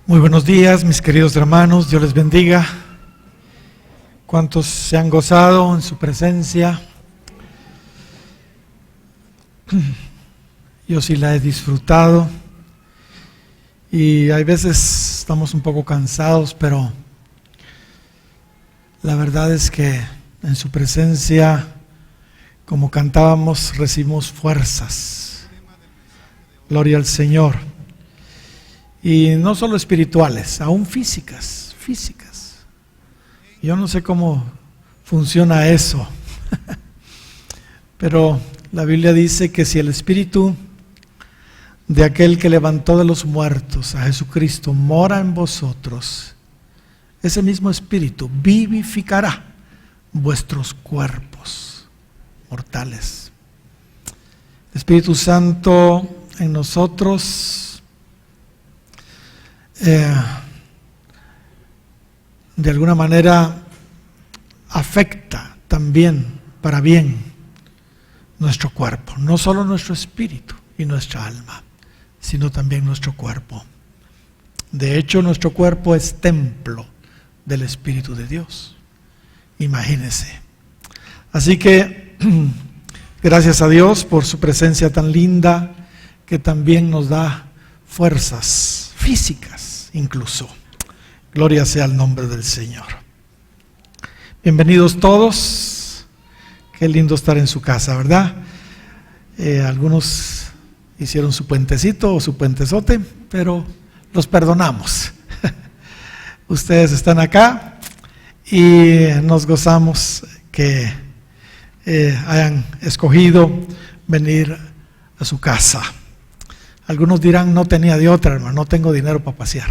Muy buenos días, mis queridos hermanos, Dios les bendiga. ¿Cuántos se han gozado en su presencia? Yo sí la he disfrutado y hay veces estamos un poco cansados, pero la verdad es que en su presencia, como cantábamos, recibimos fuerzas. Gloria al Señor. Y no solo espirituales, aún físicas. Yo no sé cómo funciona eso, pero la Biblia dice que si el Espíritu de aquel que levantó de los muertos a Jesucristo mora en vosotros, ese mismo Espíritu vivificará vuestros cuerpos mortales. El Espíritu Santo en nosotros de alguna manera afecta también para bien nuestro cuerpo, no solo nuestro espíritu y nuestra alma, sino también nuestro cuerpo. De hecho, nuestro cuerpo es templo del Espíritu de Dios. Imagínense. Así que gracias a Dios por su presencia tan linda, que también nos da fuerzas físicas incluso. Gloria sea el nombre del Señor. Bienvenidos todos. Qué lindo estar en su casa, ¿verdad? Algunos hicieron su puentecito o su puentezote, pero los perdonamos. Ustedes están acá y nos gozamos que hayan escogido venir a su casa. Algunos dirán, no tenía de otra, hermano, no tengo dinero para pasear.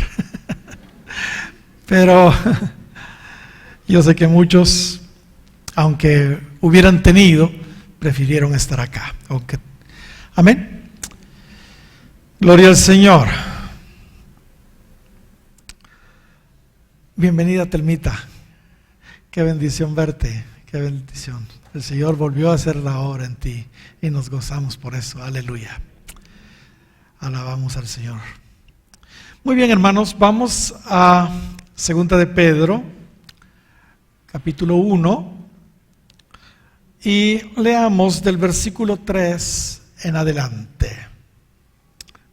Pero yo sé que muchos, aunque hubieran tenido, prefirieron estar acá. Amén. Gloria al Señor. Bienvenida, Telmita. Qué bendición verte, qué bendición. El Señor volvió a hacer la obra en ti y nos gozamos por eso. Aleluya. Alabamos al Señor. Muy bien, hermanos, vamos a Segunda de Pedro, capítulo 1, y leamos del versículo 3 en adelante.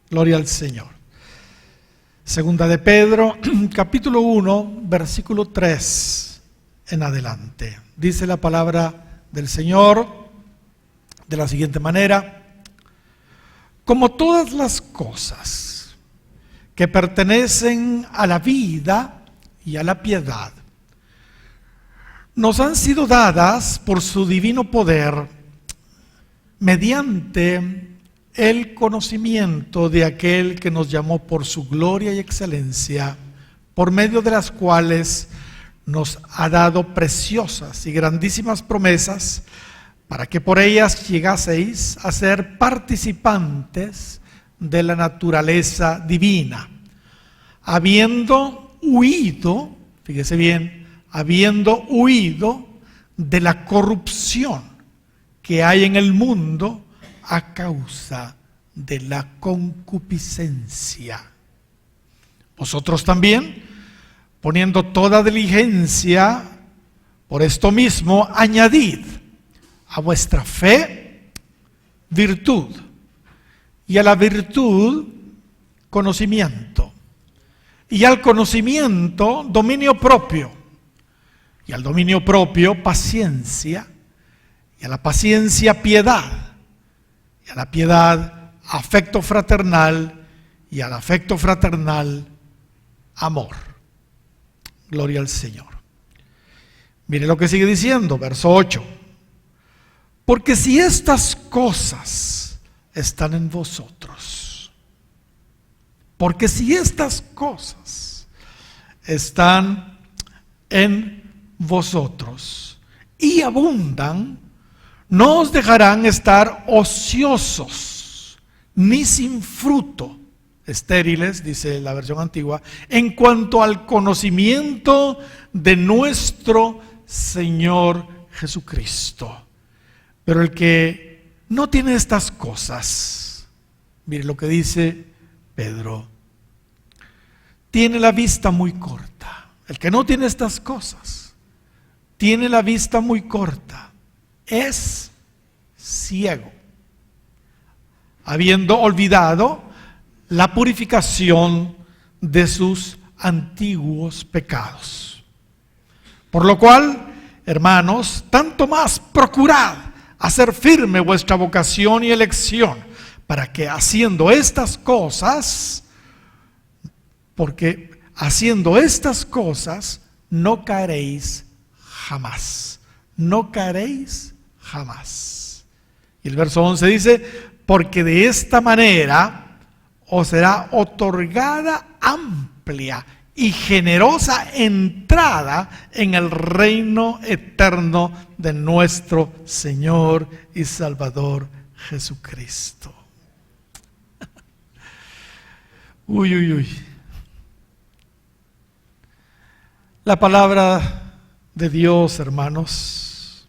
Gloria al Señor. Segunda de Pedro, capítulo 1, versículo 3 en adelante. Dice la palabra del Señor de la siguiente manera: como todas las cosas que pertenecen a la vida y a la piedad, nos han sido dadas por su divino poder mediante el conocimiento de aquel que nos llamó por su gloria y excelencia, por medio de las cuales nos ha dado preciosas y grandísimas promesas, para que por ellas llegaseis a ser participantes de la naturaleza divina, habiendo huido, fíjese bien, habiendo huido de la corrupción que hay en el mundo a causa de la concupiscencia. Vosotros también, poniendo toda diligencia, por esto mismo añadid a vuestra fe virtud, y a la virtud conocimiento, y al conocimiento dominio propio, y al dominio propio paciencia, y a la paciencia piedad, y a la piedad afecto fraternal, y al afecto fraternal amor. Gloria al Señor. Mire lo que sigue diciendo, verso 8. Porque si estas cosas están en vosotros, porque si estas cosas están en vosotros y abundan, no os dejarán estar ociosos, ni sin fruto, estériles, dice la versión antigua, en cuanto al conocimiento de nuestro Señor Jesucristo. Pero el que no tiene estas cosas, mire lo que dice Pedro, tiene la vista muy corta. El que no tiene estas cosas tiene la vista muy corta. Es ciego, habiendo olvidado la purificación de sus antiguos pecados. Por lo cual, hermanos, tanto más procurad hacer firme vuestra vocación y elección, para que haciendo estas cosas, porque haciendo estas cosas no caeréis jamás. No caeréis jamás. Y el verso 11 dice, porque de esta manera os será otorgada amplia y generosa entrada en el reino eterno de nuestro Señor y Salvador Jesucristo. Uy, uy, uy. La palabra de Dios, hermanos,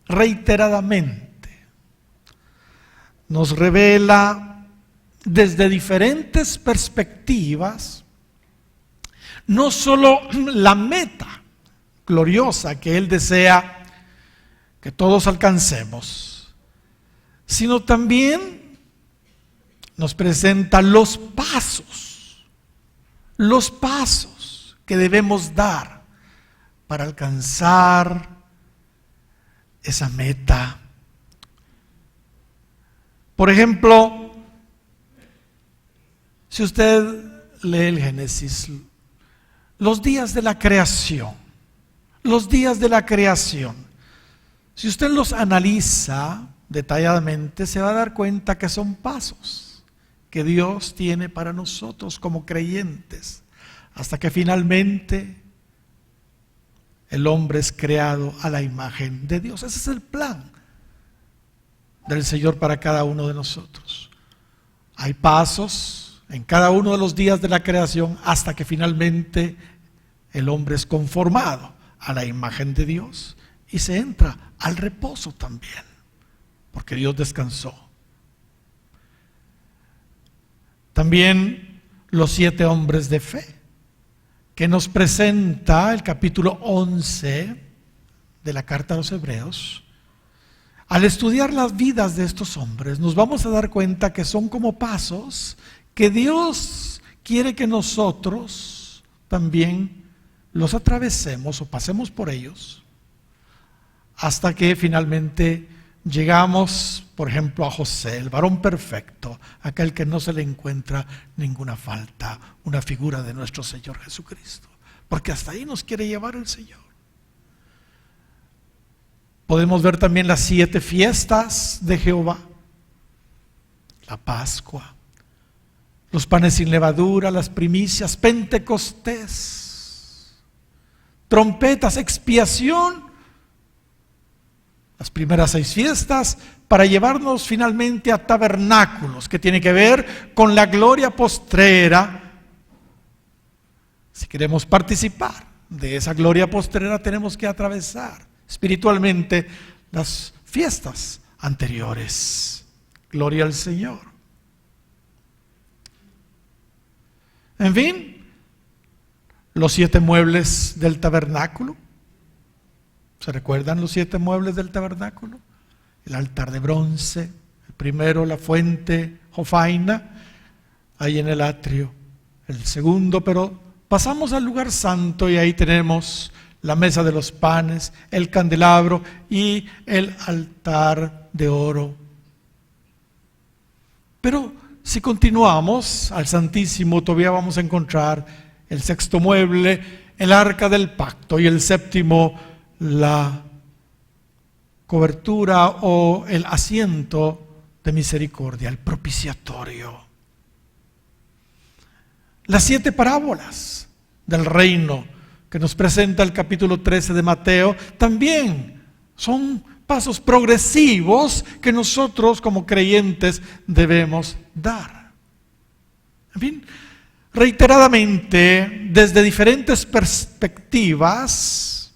reiteradamente nos revela desde diferentes perspectivas no solo la meta gloriosa que Él desea que todos alcancemos, sino también nos presenta los pasos que debemos dar para alcanzar esa meta. Por ejemplo, si usted lee el Génesis, los días de la creación, si usted los analiza detalladamente, se va a dar cuenta que son pasos que Dios tiene para nosotros como creyentes, hasta que finalmente el hombre es creado a la imagen de Dios. Ese es el plan del Señor para cada uno de nosotros. Hay pasos en cada uno de los días de la creación hasta que finalmente el hombre es conformado a la imagen de Dios y se entra al reposo también, porque Dios descansó. También los 7 hombres de fe que nos presenta el capítulo 11 de la carta a los Hebreos. Al estudiar las vidas de estos hombres, nos vamos a dar cuenta que son como pasos que Dios quiere que nosotros también los atravesemos o pasemos por ellos, hasta que finalmente llegamos, por ejemplo, a José, el varón perfecto, aquel que no se le encuentra ninguna falta, una figura de nuestro Señor Jesucristo, porque hasta ahí nos quiere llevar el Señor. Podemos ver también las 7 fiestas de Jehová, la Pascua, los panes sin levadura, las primicias, Pentecostés, trompetas, expiación, las primeras 6 fiestas, para llevarnos finalmente a tabernáculos, que tiene que ver con la gloria postrera. Si queremos participar de esa gloria postrera, tenemos que atravesar espiritualmente las fiestas anteriores. Gloria al Señor. En fin, los 7 muebles del tabernáculo. ¿Se recuerdan los 7 muebles del tabernáculo? El altar de bronce, el primero la fuente jofaina, ahí en el atrio. El segundo, pero pasamos al lugar santo y ahí tenemos la mesa de los panes, el candelabro y el altar de oro. Pero si continuamos al Santísimo, todavía vamos a encontrar el 6º mueble, el arca del pacto, y el 7º, la cobertura o el asiento de misericordia, el propiciatorio. Las 7 parábolas del reino que nos presenta el capítulo 13 de Mateo también son pasos progresivos que nosotros como creyentes debemos dar. En fin, reiteradamente, desde diferentes perspectivas,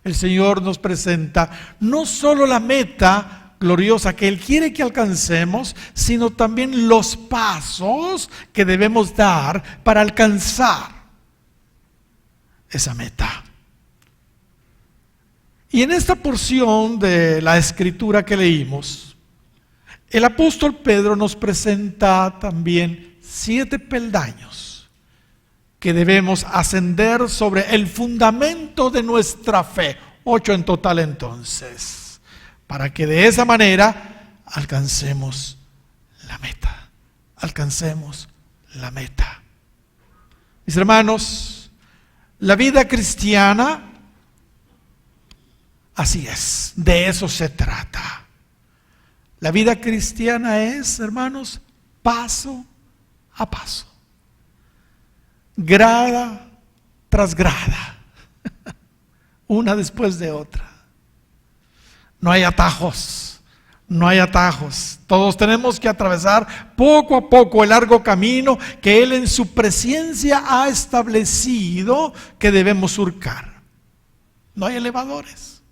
el Señor nos presenta no solo la meta gloriosa que Él quiere que alcancemos, sino también los pasos que debemos dar para alcanzar esa meta. Y en esta porción de la escritura que leímos, el apóstol Pedro nos presenta también 7 peldaños que debemos ascender sobre el fundamento de nuestra fe, 8 en total entonces, para que de esa manera alcancemos la meta, Mis hermanos, la vida cristiana, así es, de eso se trata. La vida cristiana es, hermanos, paso a paso, grada tras grada, una después de otra. No hay atajos, todos tenemos que atravesar poco a poco el largo camino que Él en su presencia ha establecido que debemos surcar. No hay elevadores.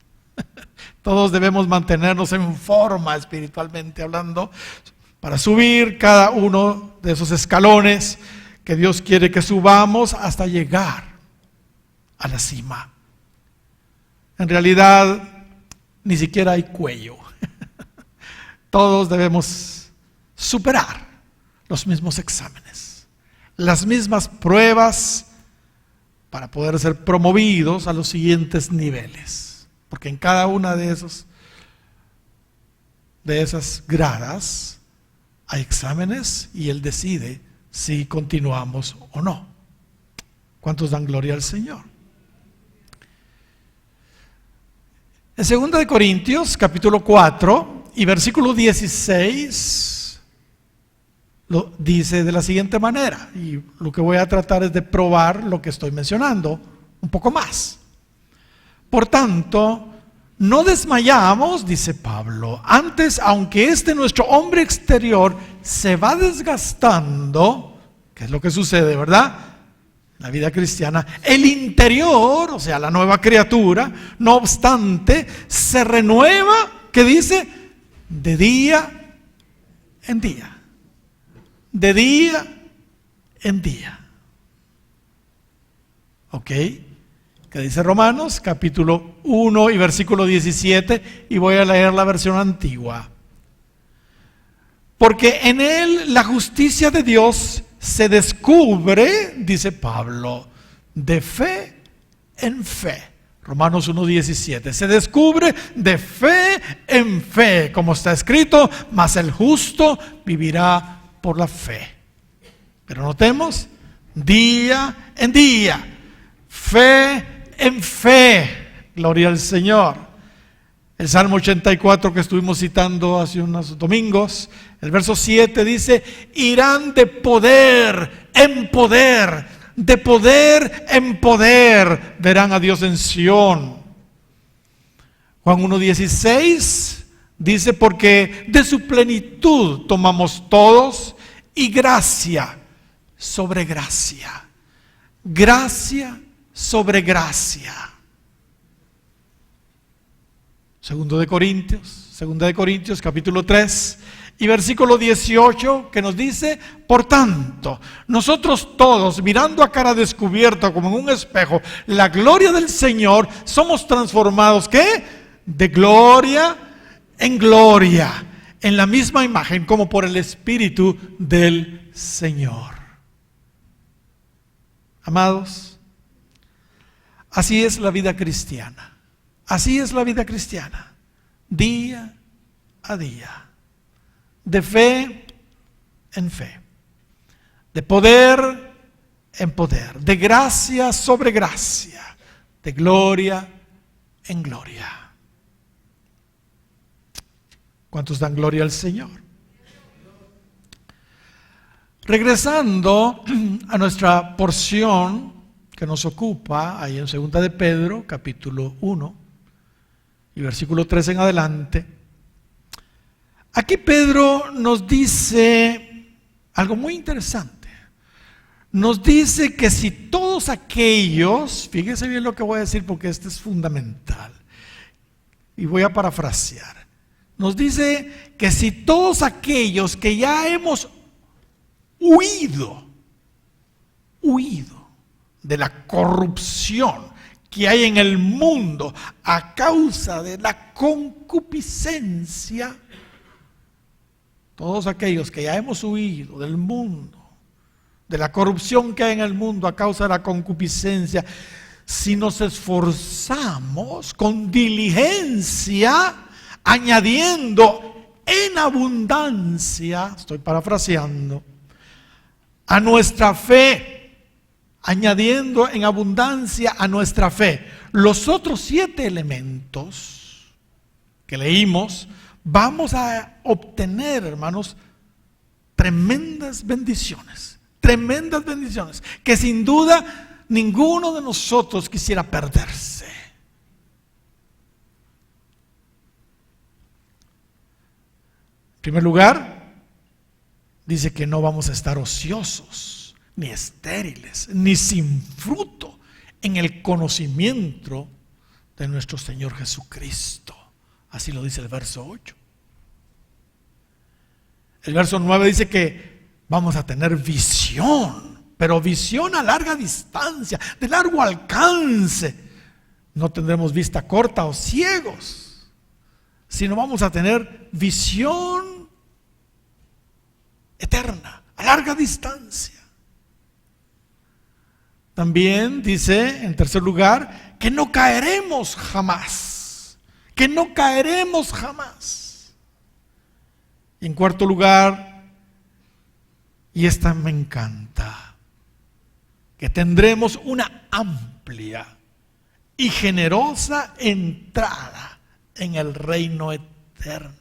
Todos debemos mantenernos en forma espiritualmente hablando para subir cada uno de esos escalones que Dios quiere que subamos hasta llegar a la cima. En realidad, ni siquiera hay cuello. Todos debemos superar los mismos exámenes, las mismas pruebas para poder ser promovidos a los siguientes niveles. Porque en cada una de esas gradas hay exámenes y Él decide si continuamos o no. ¿Cuántos dan gloria al Señor? En 2 Corintios capítulo 4 y versículo 16 lo dice de la siguiente manera, y lo que voy a tratar es de probar lo que estoy mencionando un poco más. Por tanto, no desmayamos, dice Pablo, antes, aunque nuestro hombre exterior se va desgastando, que es lo que sucede, ¿verdad? En la vida cristiana, el interior, o sea, la nueva criatura, no obstante, se renueva, ¿qué dice? De día en día. De día en día. ¿Ok? Que dice Romanos capítulo 1 y versículo 17, y voy a leer la versión antigua. Porque en Él la justicia de Dios se descubre, dice Pablo, de fe en fe. Romanos 1:17, se descubre de fe en fe, como está escrito, mas el justo vivirá por la fe. Pero notemos, día en día, fe en fe, gloria al Señor. El Salmo 84 que estuvimos citando hace unos domingos, el verso 7 dice, irán de poder en poder, de poder en poder, verán a Dios en Sión. Juan 1:16 dice, porque de su plenitud tomamos todos, y gracia sobre gracia, gracia sobre gracia. Segunda de Corintios capítulo 3 y versículo 18, que nos dice, por tanto, nosotros todos, mirando a cara descubierta como en un espejo la gloria del Señor, somos transformados, ¿qué? De gloria en gloria, en la misma imagen como por el Espíritu del Señor. Amados, así es la vida cristiana. Así es la vida cristiana. Día a día. De fe en fe. De poder en poder. De gracia sobre gracia. De gloria en gloria. ¿Cuántos dan gloria al Señor? Regresando a nuestra porción que nos ocupa, ahí en 2 de Pedro, capítulo 1, y versículo 3 en adelante. Aquí Pedro nos dice algo muy interesante. Nos dice que si todos aquellos, fíjese bien lo que voy a decir porque esto es fundamental, y voy a parafrasear, nos dice que si todos aquellos que ya hemos huido de la corrupción que hay en el mundo a causa de la concupiscencia, todos aquellos que ya hemos huido del mundo, de la corrupción que hay en el mundo a causa de la concupiscencia, si nos esforzamos con diligencia, añadiendo en abundancia, estoy parafraseando, a nuestra fe, añadiendo en abundancia a nuestra fe los otros 7 elementos que leímos, vamos a obtener, hermanos, tremendas bendiciones, que sin duda ninguno de nosotros quisiera perderse. En primer lugar, dice que no vamos a estar ociosos, ni estériles, ni sin fruto en el conocimiento de nuestro Señor Jesucristo. Así lo dice el verso 8. El verso 9 dice que vamos a tener visión, pero visión a larga distancia, de largo alcance. No tendremos vista corta o ciegos, sino vamos a tener visión eterna, a larga distancia. También dice, en tercer lugar, que no caeremos jamás. Y en cuarto lugar, y esta me encanta, que tendremos una amplia y generosa entrada en el reino eterno.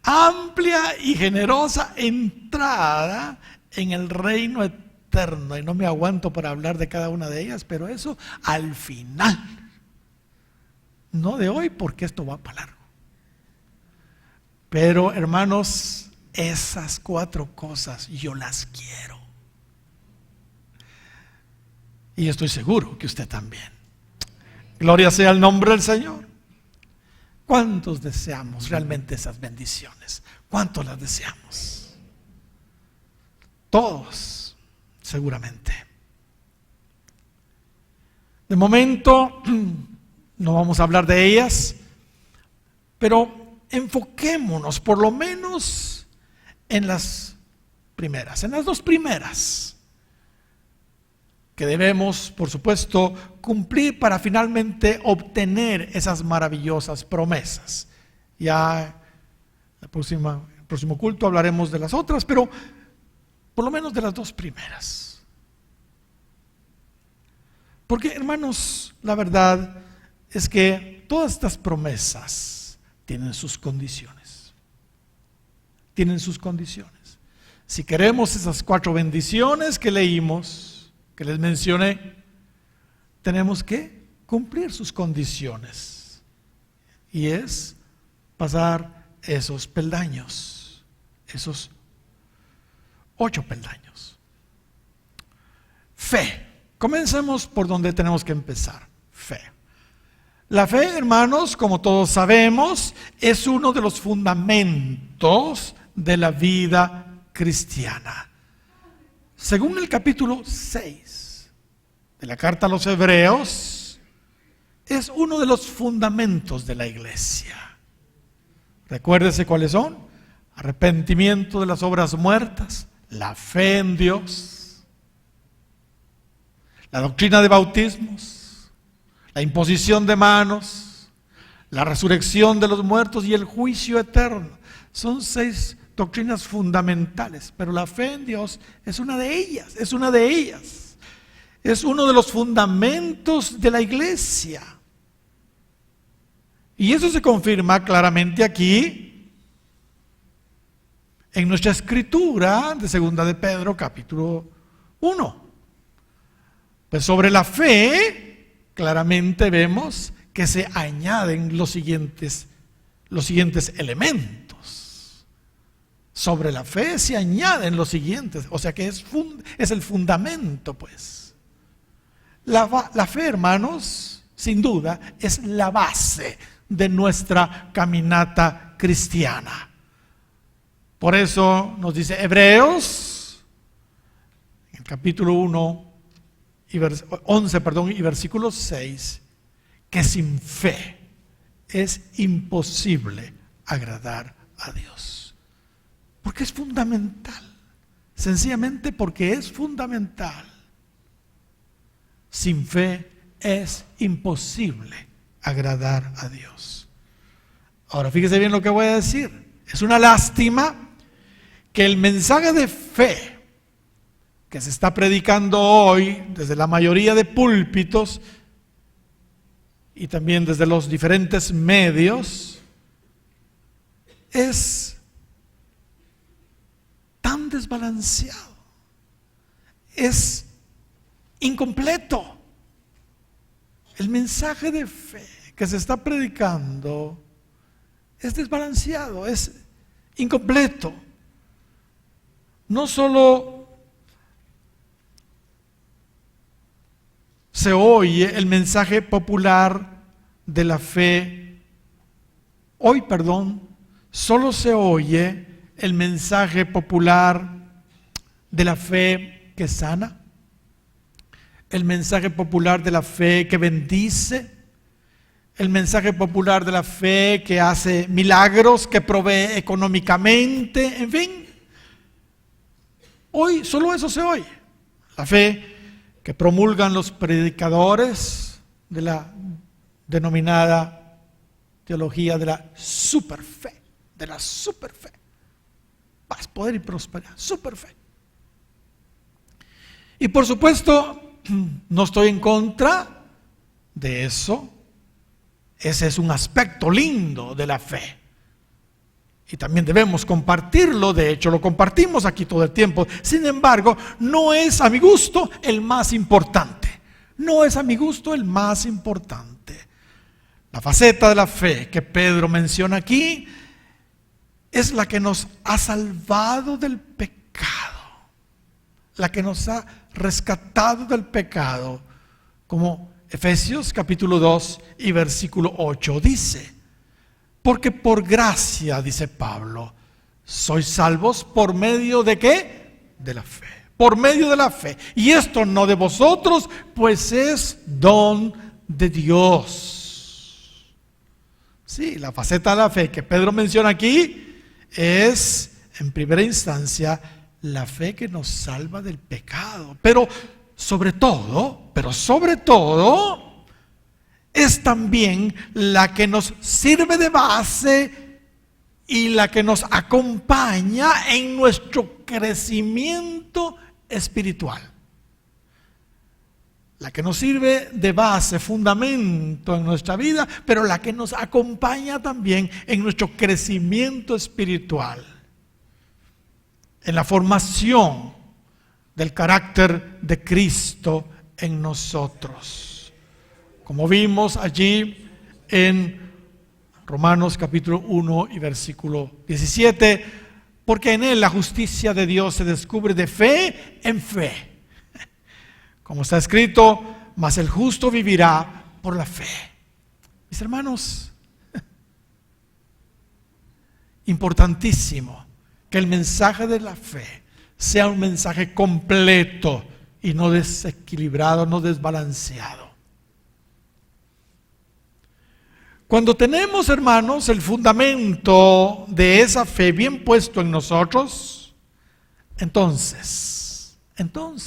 Amplia y generosa entrada en el reino eterno. Y no me aguanto para hablar de cada una de ellas, pero eso al final. No de hoy, porque esto va para largo. Pero hermanos, esas 4 cosas yo las quiero. Y estoy seguro que usted también. Gloria sea el nombre del Señor. ¿Cuántos deseamos realmente esas bendiciones? ¿Cuántos las deseamos? Todos, seguramente. De momento, no vamos a hablar de ellas, pero enfoquémonos por lo menos en las primeras, en las 2 primeras, que debemos, por supuesto, cumplir para finalmente obtener esas maravillosas promesas. Ya el próximo culto hablaremos de las otras, pero por lo menos de las 2 primeras. Porque, hermanos, la verdad es que todas estas promesas tienen sus condiciones. Si queremos esas 4 bendiciones que leímos, que les mencioné, tenemos que cumplir sus condiciones. Y es pasar esos peldaños, esos 8 peldaños. Fe. Comencemos por donde tenemos que empezar. Fe. La fe, hermanos, como todos sabemos, es uno de los fundamentos de la vida cristiana. Según el capítulo 6 de la carta a los Hebreos, es uno de los fundamentos de la iglesia. Recuérdese cuáles son: arrepentimiento de las obras muertas, la fe en Dios, la doctrina de bautismos, la imposición de manos, la resurrección de los muertos y el juicio eterno. Son 6 doctrinas fundamentales, pero la fe en Dios es una de ellas, es uno de los fundamentos de la iglesia. Y eso se confirma claramente aquí en nuestra escritura de segunda de Pedro, capítulo 1. Pues sobre la fe, claramente vemos que se añaden los siguientes elementos. Sobre la fe se añaden los siguientes, o sea que es el fundamento, pues. La fe, hermanos, sin duda, es la base de nuestra caminata cristiana. Por eso nos dice Hebreos, en capítulo 11, y versículo 6, que sin fe es imposible agradar a Dios. Porque es fundamental, sencillamente porque es fundamental. Sin fe es imposible agradar a Dios. Ahora fíjese bien lo que voy a decir. Es una lástima que el mensaje de fe que se está predicando hoy desde la mayoría de púlpitos y también desde los diferentes medios es tan desbalanceado, es incompleto. El mensaje de fe que se está predicando es desbalanceado, es incompleto. No solo se oye el mensaje popular de la fe, solo se oye el mensaje popular de la fe que sana, el mensaje popular de la fe que bendice, el mensaje popular de la fe que hace milagros, que provee económicamente, en fin. Hoy solo eso se oye. La fe que promulgan los predicadores de la denominada teología de la superfe, paz, poder y prosperidad, superfe. Y por supuesto, no estoy en contra de eso. Ese es un aspecto lindo de la fe. Y también debemos compartirlo, de hecho lo compartimos aquí todo el tiempo. Sin embargo, no es a mi gusto el más importante. No es a mi gusto el más importante. La faceta de la fe que Pedro menciona aquí es la que nos ha salvado del pecado, la que nos ha rescatado del pecado, como Efesios capítulo 2 y versículo 8 dice. Porque por gracia, dice Pablo, sois salvos por medio de ¿qué? De la fe. Por medio de la fe. Y esto no de vosotros, pues es don de Dios. Sí, la faceta de la fe que Pedro menciona aquí es, en primera instancia, la fe que nos salva del pecado. Pero sobre todo, es también la que nos sirve de base y la que nos acompaña en nuestro crecimiento espiritual. La que nos sirve de base, fundamento en nuestra vida, pero la que nos acompaña también en nuestro crecimiento espiritual, en la formación del carácter de Cristo en nosotros. Como vimos allí en Romanos capítulo 1 y versículo 17, porque en él la justicia de Dios se descubre de fe en fe. Como está escrito, mas el justo vivirá por la fe. Mis hermanos, importantísimo que el mensaje de la fe sea un mensaje completo y no desequilibrado, no desbalanceado. Cuando tenemos, hermanos, el fundamento de esa fe bien puesto en nosotros, entonces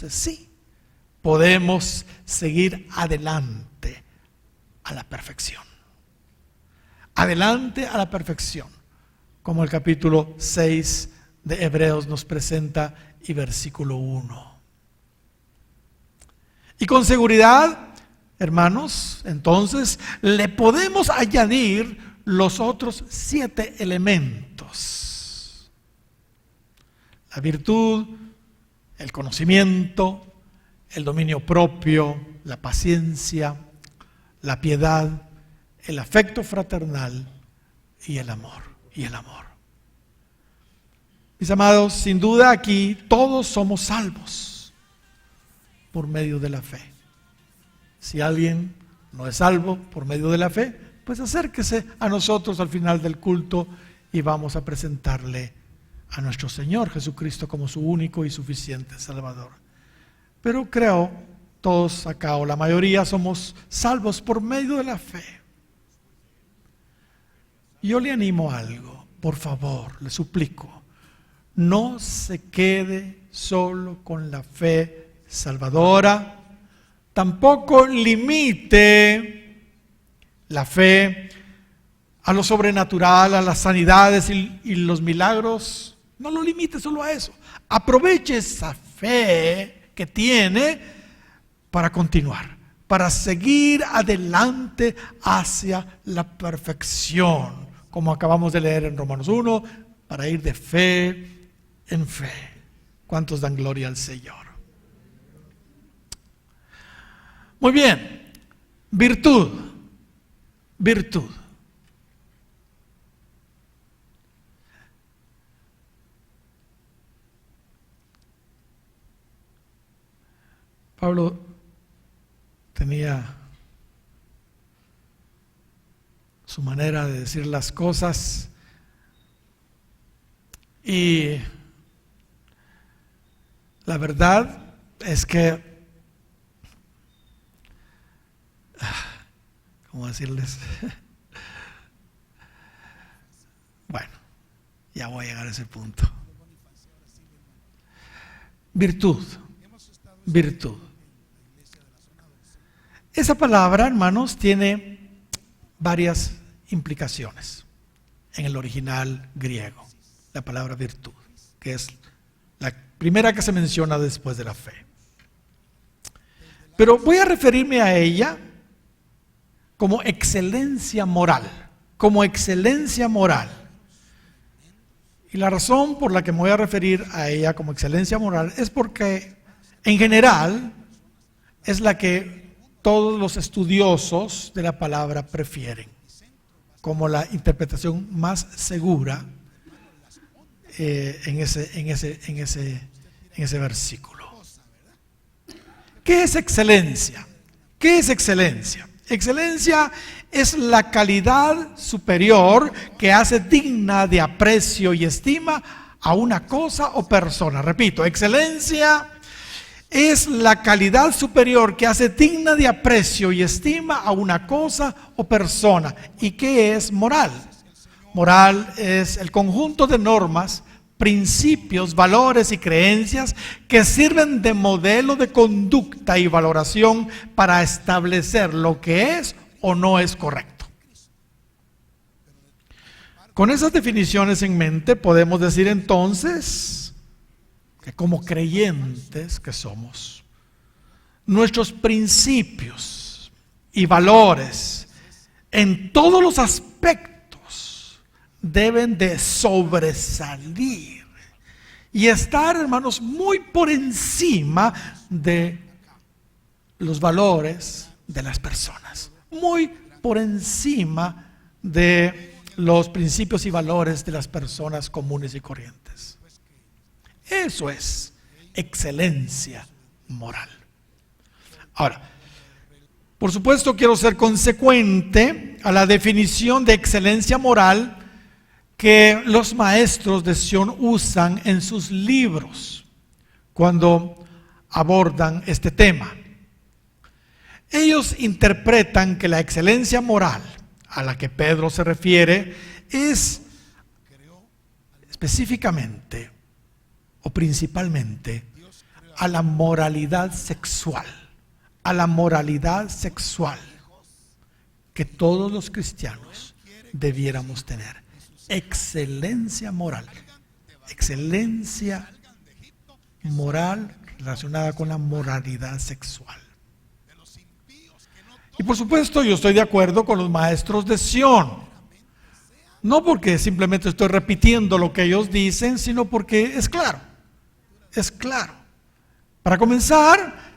sí, podemos seguir adelante a la perfección. Adelante a la perfección, como el capítulo 6 de Hebreos nos presenta y versículo 1. Y con seguridad, hermanos, entonces le podemos añadir los otros 7 elementos: la virtud, el conocimiento, el dominio propio, la paciencia, la piedad, el afecto fraternal y el amor. Mis amados, sin duda aquí todos somos salvos por medio de la fe. Si alguien no es salvo por medio de la fe, pues acérquese a nosotros al final del culto y vamos a presentarle a nuestro Señor Jesucristo como su único y suficiente Salvador. Pero creo, todos acá o la mayoría somos salvos por medio de la fe. Yo le animo a algo, por favor, le suplico, no se quede solo con la fe salvadora, tampoco limite la fe a lo sobrenatural, a las sanidades y los milagros. No lo limite solo a eso. Aproveche esa fe que tiene para continuar, para seguir adelante hacia la perfección, como acabamos de leer en Romanos 1, para ir de fe en fe. ¿Cuántos dan gloria al Señor? Muy bien, virtud. Pablo tenía su manera de decir las cosas y la verdad es que, ¿cómo decirles? Bueno, ya voy a llegar a ese punto. Virtud. Esa palabra, hermanos, tiene varias implicaciones en el original griego. La palabra virtud, que es la primera que se menciona después de la fe. Pero voy a referirme a ella como excelencia moral. Y la razón por la que me voy a referir a ella como excelencia moral es porque en general es la que todos los estudiosos de la palabra prefieren como la interpretación más segura en ese versículo. ¿Qué es excelencia? Excelencia es la calidad superior que hace digna de aprecio y estima a una cosa o persona. Repito, excelencia es la calidad superior que hace digna de aprecio y estima a una cosa o persona. ¿Y qué es moral? Moral es el conjunto de normas, principios, valores y creencias que sirven de modelo de conducta y valoración para establecer lo que es o no es correcto. Con esas definiciones en mente podemos decir entonces que como creyentes que somos, nuestros principios y valores en todos los aspectos deben de sobresalir y estar, hermanos, muy por encima de los valores de las personas, muy por encima de los principios y valores de las personas comunes y corrientes. Eso es excelencia moral. Ahora, por supuesto quiero ser consecuente a la definición de excelencia moral que los maestros de Sion usan en sus libros cuando abordan este tema. Ellos interpretan que la excelencia moral a la que Pedro se refiere es específicamente o principalmente a la moralidad sexual, que todos los cristianos debiéramos tener. Excelencia moral relacionada con la moralidad sexual. Y por supuesto yo estoy de acuerdo con los maestros de Sion. No porque simplemente estoy repitiendo lo que ellos dicen, sino porque es claro. Para comenzar,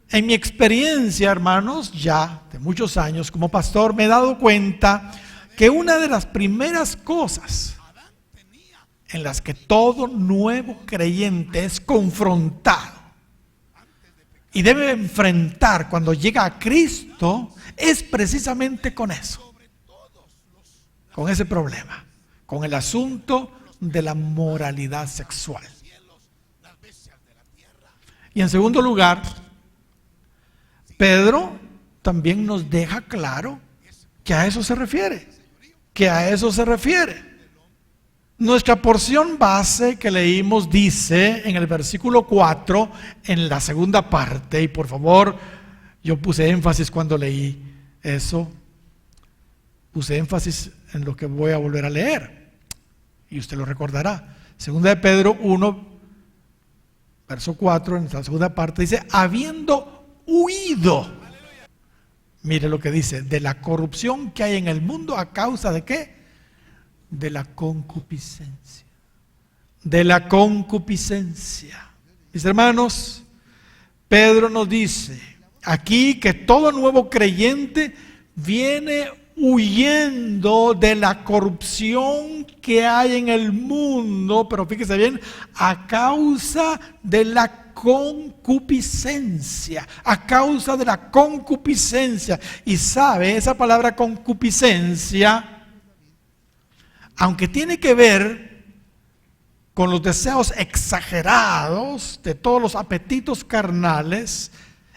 en mi experiencia, hermanos, ya de muchos años como pastor, me he dado cuenta que una de las primeras cosas en las que todo nuevo creyente es confrontado y debe enfrentar cuando llega a Cristo es precisamente con eso. con ese problema, con el asunto de la moralidad sexual. Y en segundo lugar, Pedro también nos deja claro que a eso se refiere, Nuestra porción base que leímos dice en el versículo 4, en la segunda parte, y por favor, yo puse énfasis cuando leí eso, puse énfasis en lo que voy a volver a leer, y usted lo recordará. Segunda de Pedro 1, verso 4, en la segunda parte dice, habiendo huido, mire lo que dice, de la corrupción que hay en el mundo a causa de ¿qué? De la concupiscencia. De la concupiscencia. Mis hermanos, Pedro nos dice aquí que todo nuevo creyente viene huyendo de la corrupción que hay en el mundo, pero fíjese bien, a causa de la concupiscencia, Y sabe, esa palabra concupiscencia, aunque tiene que ver con los deseos exagerados de todos los apetitos carnales,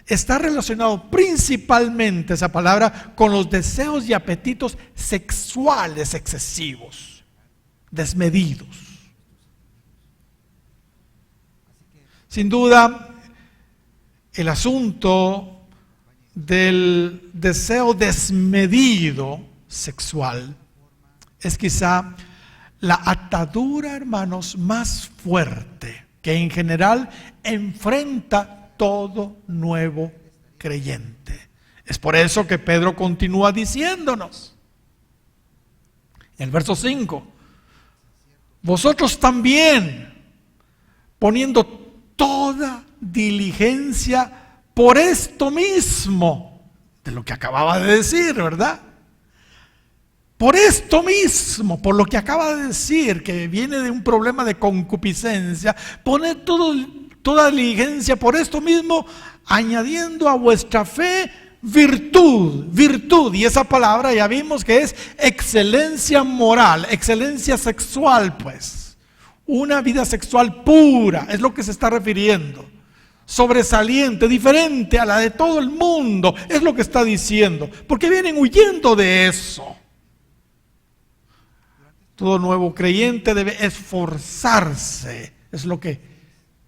está relacionado principalmente esa palabra con los deseos y apetitos sexuales excesivos, desmedidos. Sin duda, el asunto del deseo desmedido sexual es quizá la atadura, hermanos, más fuerte que en general enfrenta todo nuevo creyente. Es por eso que Pedro continúa diciéndonos en el verso 5, vosotros también, poniendo toda diligencia por esto mismo, de lo que acababa de decir, ¿verdad? Por esto mismo, por lo que acaba de decir, que viene de un problema de concupiscencia, poned toda diligencia por esto mismo, añadiendo a vuestra fe virtud, y esa palabra ya vimos que es excelencia moral, excelencia sexual, pues, una vida sexual pura, es lo que se está refiriendo, sobresaliente, diferente a la de todo el mundo, es lo que está diciendo, porque vienen huyendo de eso. Todo nuevo creyente debe esforzarse, es lo que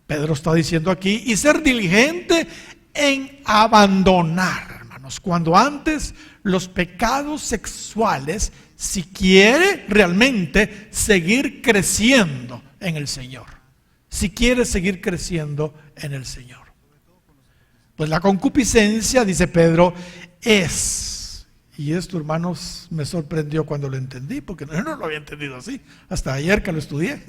Pedro está diciendo aquí, y ser diligente en abandonar, hermanos, cuando antes los pecados sexuales, si quiere realmente seguir creciendo en el Señor, si quiere seguir creciendo en el Señor. Pues la concupiscencia, dice Pedro, es, y esto, hermanos, me sorprendió cuando lo entendí, porque yo no lo había entendido así, hasta ayer que lo estudié.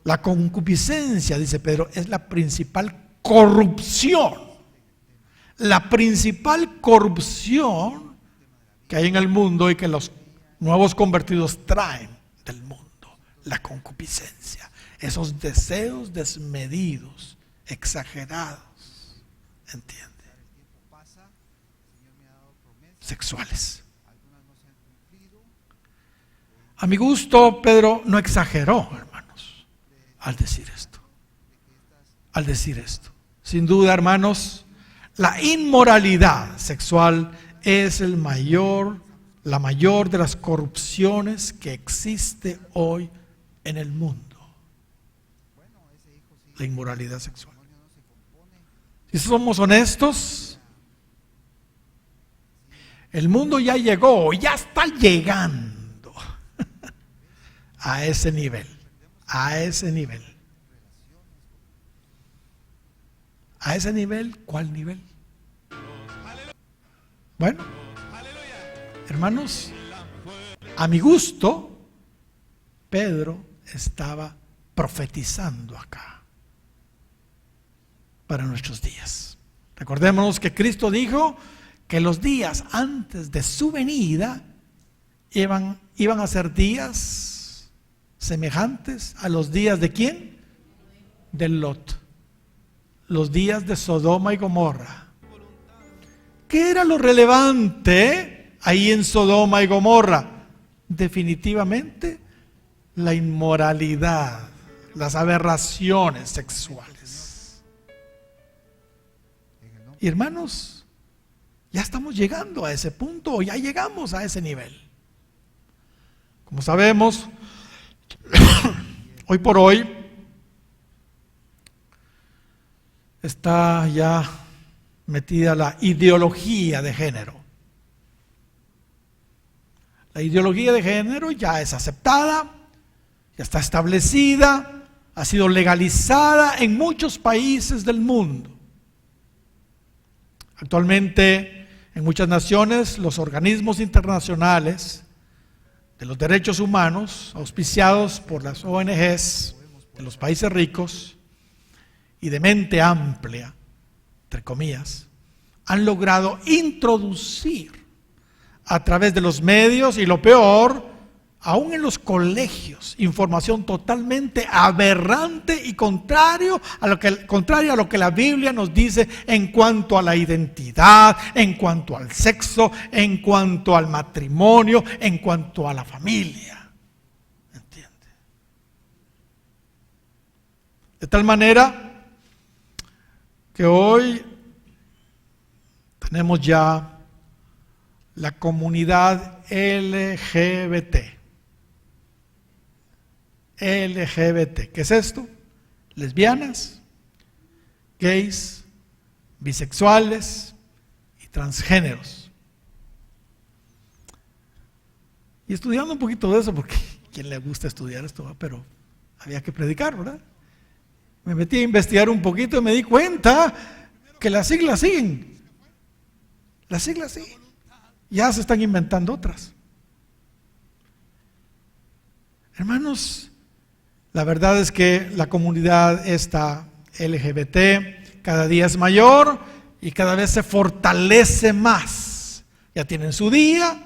La concupiscencia, dice Pedro, es la principal corrupción que hay en el mundo y que los nuevos convertidos traen del mundo. La concupiscencia, esos deseos desmedidos, exagerados, ¿entiende? Sexuales. A mi gusto, Pedro no exageró, hermanos, al decir esto. Sin duda, hermanos, la inmoralidad sexual es la mayor de las corrupciones que existe hoy en el mundo. La inmoralidad sexual. Si somos honestos, el mundo ya llegó, ya está llegando a ese nivel. ¿A ese nivel? ¿Cuál nivel? Bueno, hermanos, a mi gusto, Pedro estaba profetizando acá para nuestros días. Recordémonos que Cristo dijo que los días antes de su venida iban a ser días semejantes a los días de ¿quién? De Lot. Los días de Sodoma y Gomorra. ¿Qué era lo relevante ahí en Sodoma y Gomorra? Definitivamente la inmoralidad, las aberraciones sexuales. Y hermanos, ya estamos llegando a ese punto, o ya llegamos a ese nivel. Como sabemos, hoy por hoy está ya metida la ideología de género. La ideología de género ya es aceptada, ya está establecida, ha sido legalizada en muchos países del mundo. Actualmente, en muchas naciones, los organismos internacionales de los derechos humanos, auspiciados por las ONGs de los países ricos y de mente amplia, entre comillas, han logrado introducir a través de los medios, y lo peor, aún en los colegios, información totalmente aberrante y contraria a lo que la Biblia nos dice en cuanto a la identidad, en cuanto al sexo, en cuanto al matrimonio, en cuanto a la familia. ¿Entiende? De tal manera que hoy tenemos ya la comunidad LGBT. LGBT, ¿qué es esto? Lesbianas, gays, bisexuales y transgéneros. Y estudiando un poquito de eso, porque a quién le gusta estudiar esto, pero había que predicar, ¿verdad? Me metí a investigar un poquito y me di cuenta que las siglas siguen. Las siglas siguen. Ya se están inventando otras. Hermanos, la verdad es que la comunidad esta LGBT cada día es mayor y cada vez se fortalece más. Ya tienen su día,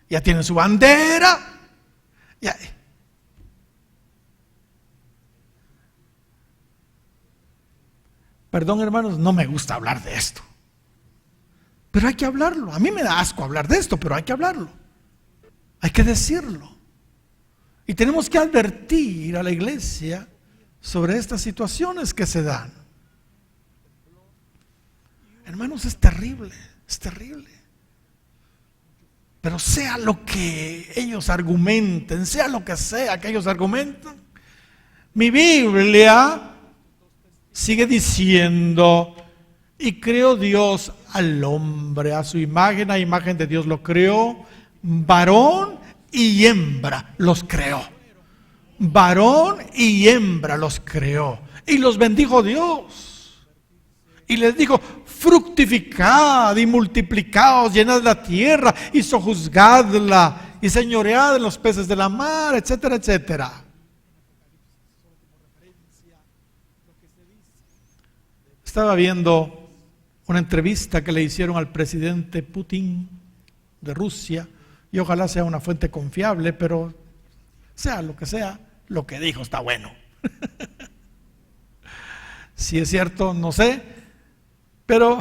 ya tienen su bandera. Ya. Perdón, hermanos, no me gusta hablar de esto. Pero hay que hablarlo. A mí me da asco hablar de esto, pero hay que hablarlo. Hay que decirlo. Y tenemos que advertir a la iglesia sobre estas situaciones que se dan. Hermanos, es terrible, es terrible. Pero sea lo que ellos argumenten, sea lo que sea que ellos argumenten, mi Biblia sigue diciendo: y creó Dios al hombre, a su imagen, a imagen de Dios lo creó, varón y hembra los creó. Varón y hembra los creó. Y los bendijo Dios. Y les dijo: fructificad y multiplicaos, llenad la tierra y sojuzgadla y señoread en los peces de la mar, etcétera, etcétera. Estaba viendo una entrevista que le hicieron al presidente Putin de Rusia, y ojalá sea una fuente confiable, pero sea, lo que dijo está bueno. Si es cierto, no sé, pero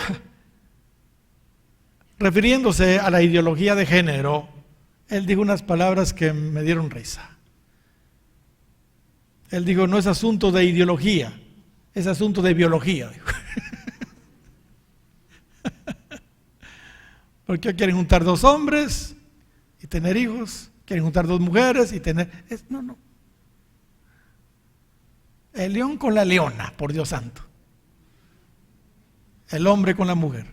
refiriéndose a la ideología de género, él dijo unas palabras que me dieron risa. Él dijo: no es asunto de ideología, es asunto de biología. Porque quieren juntar dos hombres y tener hijos, quieren juntar dos mujeres y tener... No. El león con la leona, por Dios santo. El hombre con la mujer.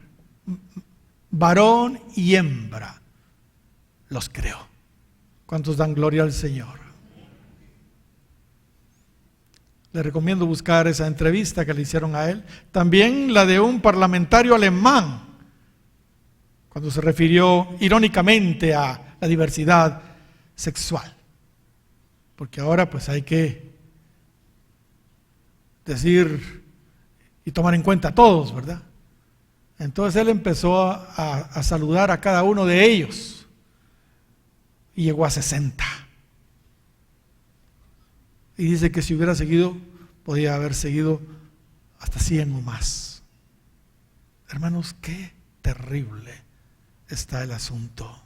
Varón y hembra los creó. ¿Cuántos dan gloria al Señor? Le recomiendo buscar esa entrevista que le hicieron a él. También la de un parlamentario alemán, cuando se refirió irónicamente a la diversidad sexual. Porque ahora pues hay que decir y tomar en cuenta a todos, ¿verdad? Entonces él empezó a saludar a cada uno de ellos y llegó a 60. Y dice que si hubiera seguido, podía haber seguido hasta 100 o más. Hermanos, qué terrible está el asunto.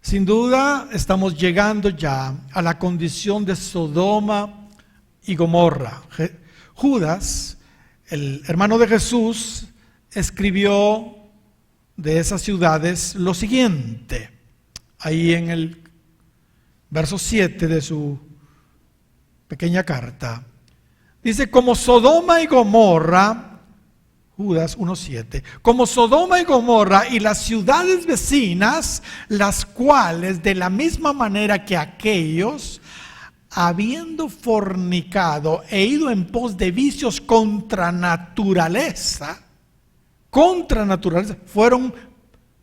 Sin duda estamos llegando ya a la condición de Sodoma y Gomorra. Judas, el hermano de Jesús, escribió de esas ciudades lo siguiente, ahí en el verso 7 de su pequeña carta. Dice, como Sodoma y Gomorra, Judas 1:7, como Sodoma y Gomorra y las ciudades vecinas, las cuales de la misma manera que aquellos, habiendo fornicado e ido en pos de vicios contra naturaleza, fueron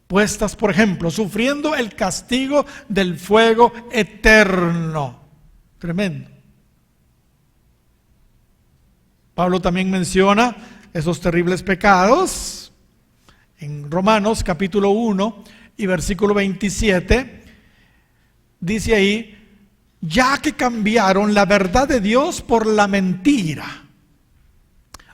puestas, por ejemplo, sufriendo el castigo del fuego eterno. Tremendo. Pablo también menciona esos terribles pecados en Romanos capítulo 1 y versículo 27. Dice ahí, ya que cambiaron la verdad de Dios por la mentira,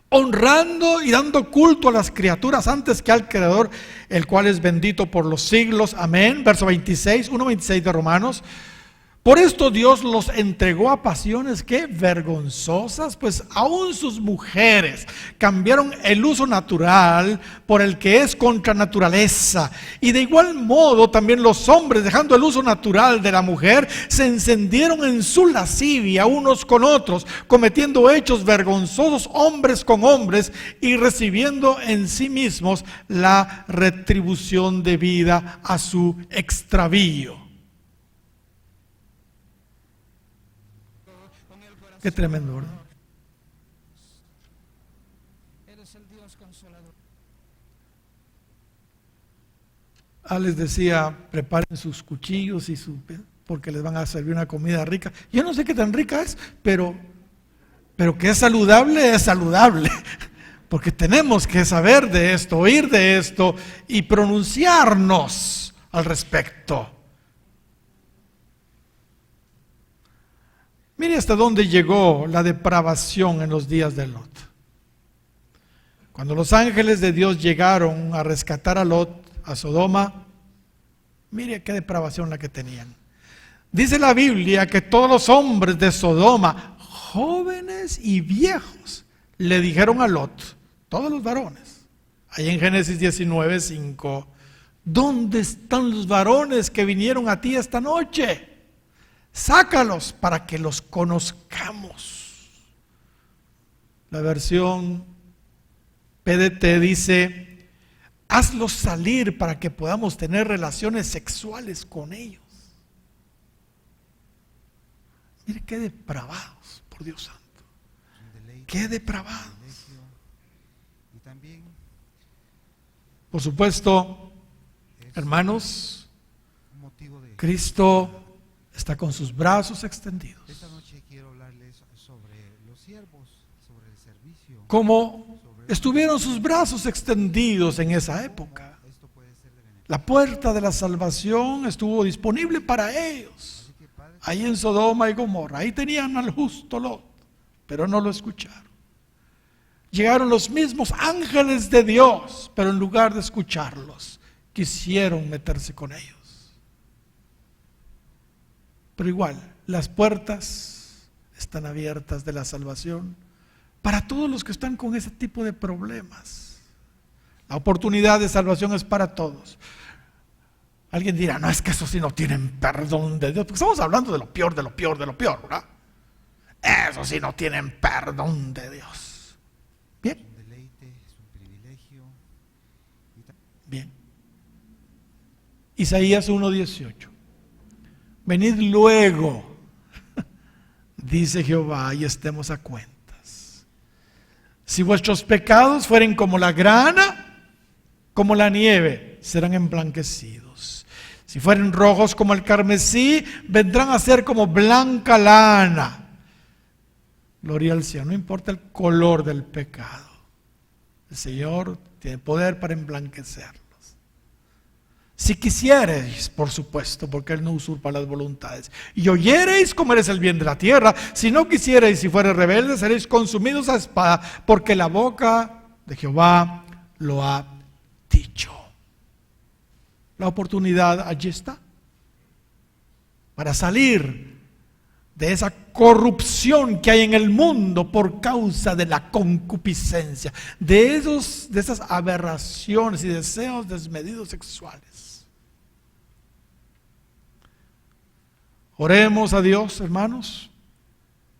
honrando y dando culto a las criaturas antes que al Creador, el cual es bendito por los siglos. Amén. Verso 26, 1:26 de Romanos. Por esto Dios los entregó a pasiones que vergonzosas, pues aún sus mujeres cambiaron el uso natural por el que es contra naturaleza. Y de igual modo también los hombres, dejando el uso natural de la mujer, se encendieron en su lascivia unos con otros, cometiendo hechos vergonzosos hombres con hombres y recibiendo en sí mismos la retribución debida a su extravío. Qué tremendo, ¿verdad? Eres el Dios consolador. Les decía, preparen sus cuchillos y porque les van a servir una comida rica. Yo no sé qué tan rica es, pero que es saludable. Porque tenemos que saber de esto, oír de esto y pronunciarnos al respecto. Mire hasta dónde llegó la depravación en los días de Lot. Cuando los ángeles de Dios llegaron a rescatar a Lot, a Sodoma, mire qué depravación la que tenían. Dice la Biblia que todos los hombres de Sodoma, jóvenes y viejos, le dijeron a Lot, todos los varones, ahí en Génesis 19:5, ¿dónde están los varones que vinieron a ti esta noche? Sácalos para que los conozcamos. La versión PDT dice, hazlos salir para que podamos tener relaciones sexuales con ellos. Mire qué depravados, por Dios santo. Qué depravados. Por supuesto, hermanos, Cristo está con sus brazos extendidos. Esta noche quiero hablarles sobre los siervos, sobre el servicio. Como estuvieron sus brazos extendidos en esa época. La puerta de la salvación estuvo disponible para ellos. Ahí en Sodoma y Gomorra. Ahí tenían al justo Lot, pero no lo escucharon. Llegaron los mismos ángeles de Dios, pero en lugar de escucharlos, quisieron meterse con ellos. Pero igual, las puertas están abiertas de la salvación para todos los que están con ese tipo de problemas. La oportunidad de salvación es para todos. Alguien dirá, no, es que esos sí no tienen perdón de Dios, porque estamos hablando de lo peor, de lo peor, de lo peor, ¿verdad? Esos sí no tienen perdón de Dios. Bien. Bien. Isaías 1:18. Venid luego, dice Jehová, y estemos a cuentas. Si vuestros pecados fueren como la grana, como la nieve, serán emblanquecidos. Si fueren rojos como el carmesí, vendrán a ser como blanca lana. Gloria al Señor, no importa el color del pecado. El Señor tiene poder para emblanquecerlos. Si quisiereis, por supuesto, porque Él no usurpa las voluntades, y oyereis, comeréis el bien de la tierra. Si no quisiereis, si fuereis rebeldes, seréis consumidos a espada, porque la boca de Jehová lo ha dicho. La oportunidad allí está para salir de esa corrupción que hay en el mundo por causa de la concupiscencia, de esas aberraciones y deseos desmedidos sexuales. Oremos a Dios, hermanos,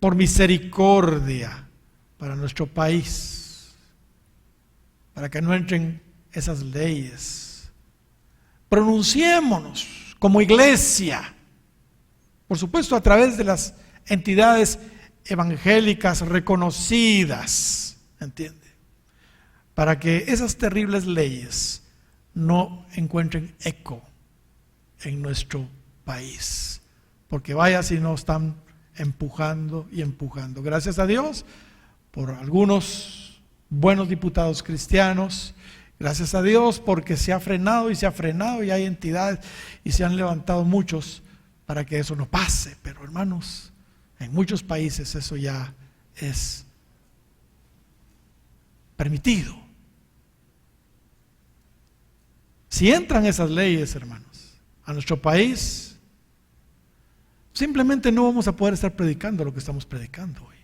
por misericordia para nuestro país, para que no entren esas leyes. Pronunciémonos como iglesia, por supuesto a través de las entidades evangélicas reconocidas, ¿entiende? Para que esas terribles leyes no encuentren eco en nuestro país, porque vaya si no están empujando y empujando. Gracias a Dios por algunos buenos diputados cristianos. Gracias a Dios porque se ha frenado y hay entidades y se han levantado muchos para que eso no pase. Pero hermanos, en muchos países eso ya es permitido. Si entran esas leyes, hermanos, a nuestro país, simplemente no vamos a poder estar predicando lo que estamos predicando hoy,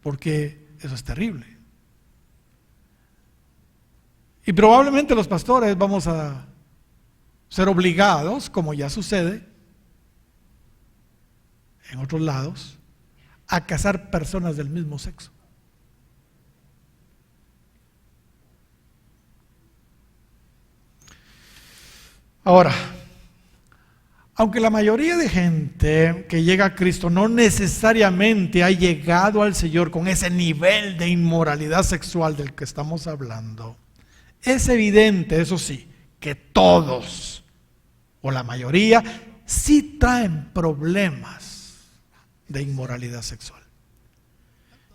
porque eso es terrible. Y probablemente los pastores vamos a ser obligados, como ya sucede en otros lados, a casar personas del mismo sexo. Ahora, aunque la mayoría de gente que llega a Cristo no necesariamente ha llegado al Señor con ese nivel de inmoralidad sexual del que estamos hablando, es evidente, eso sí, que todos o la mayoría sí traen problemas de inmoralidad sexual.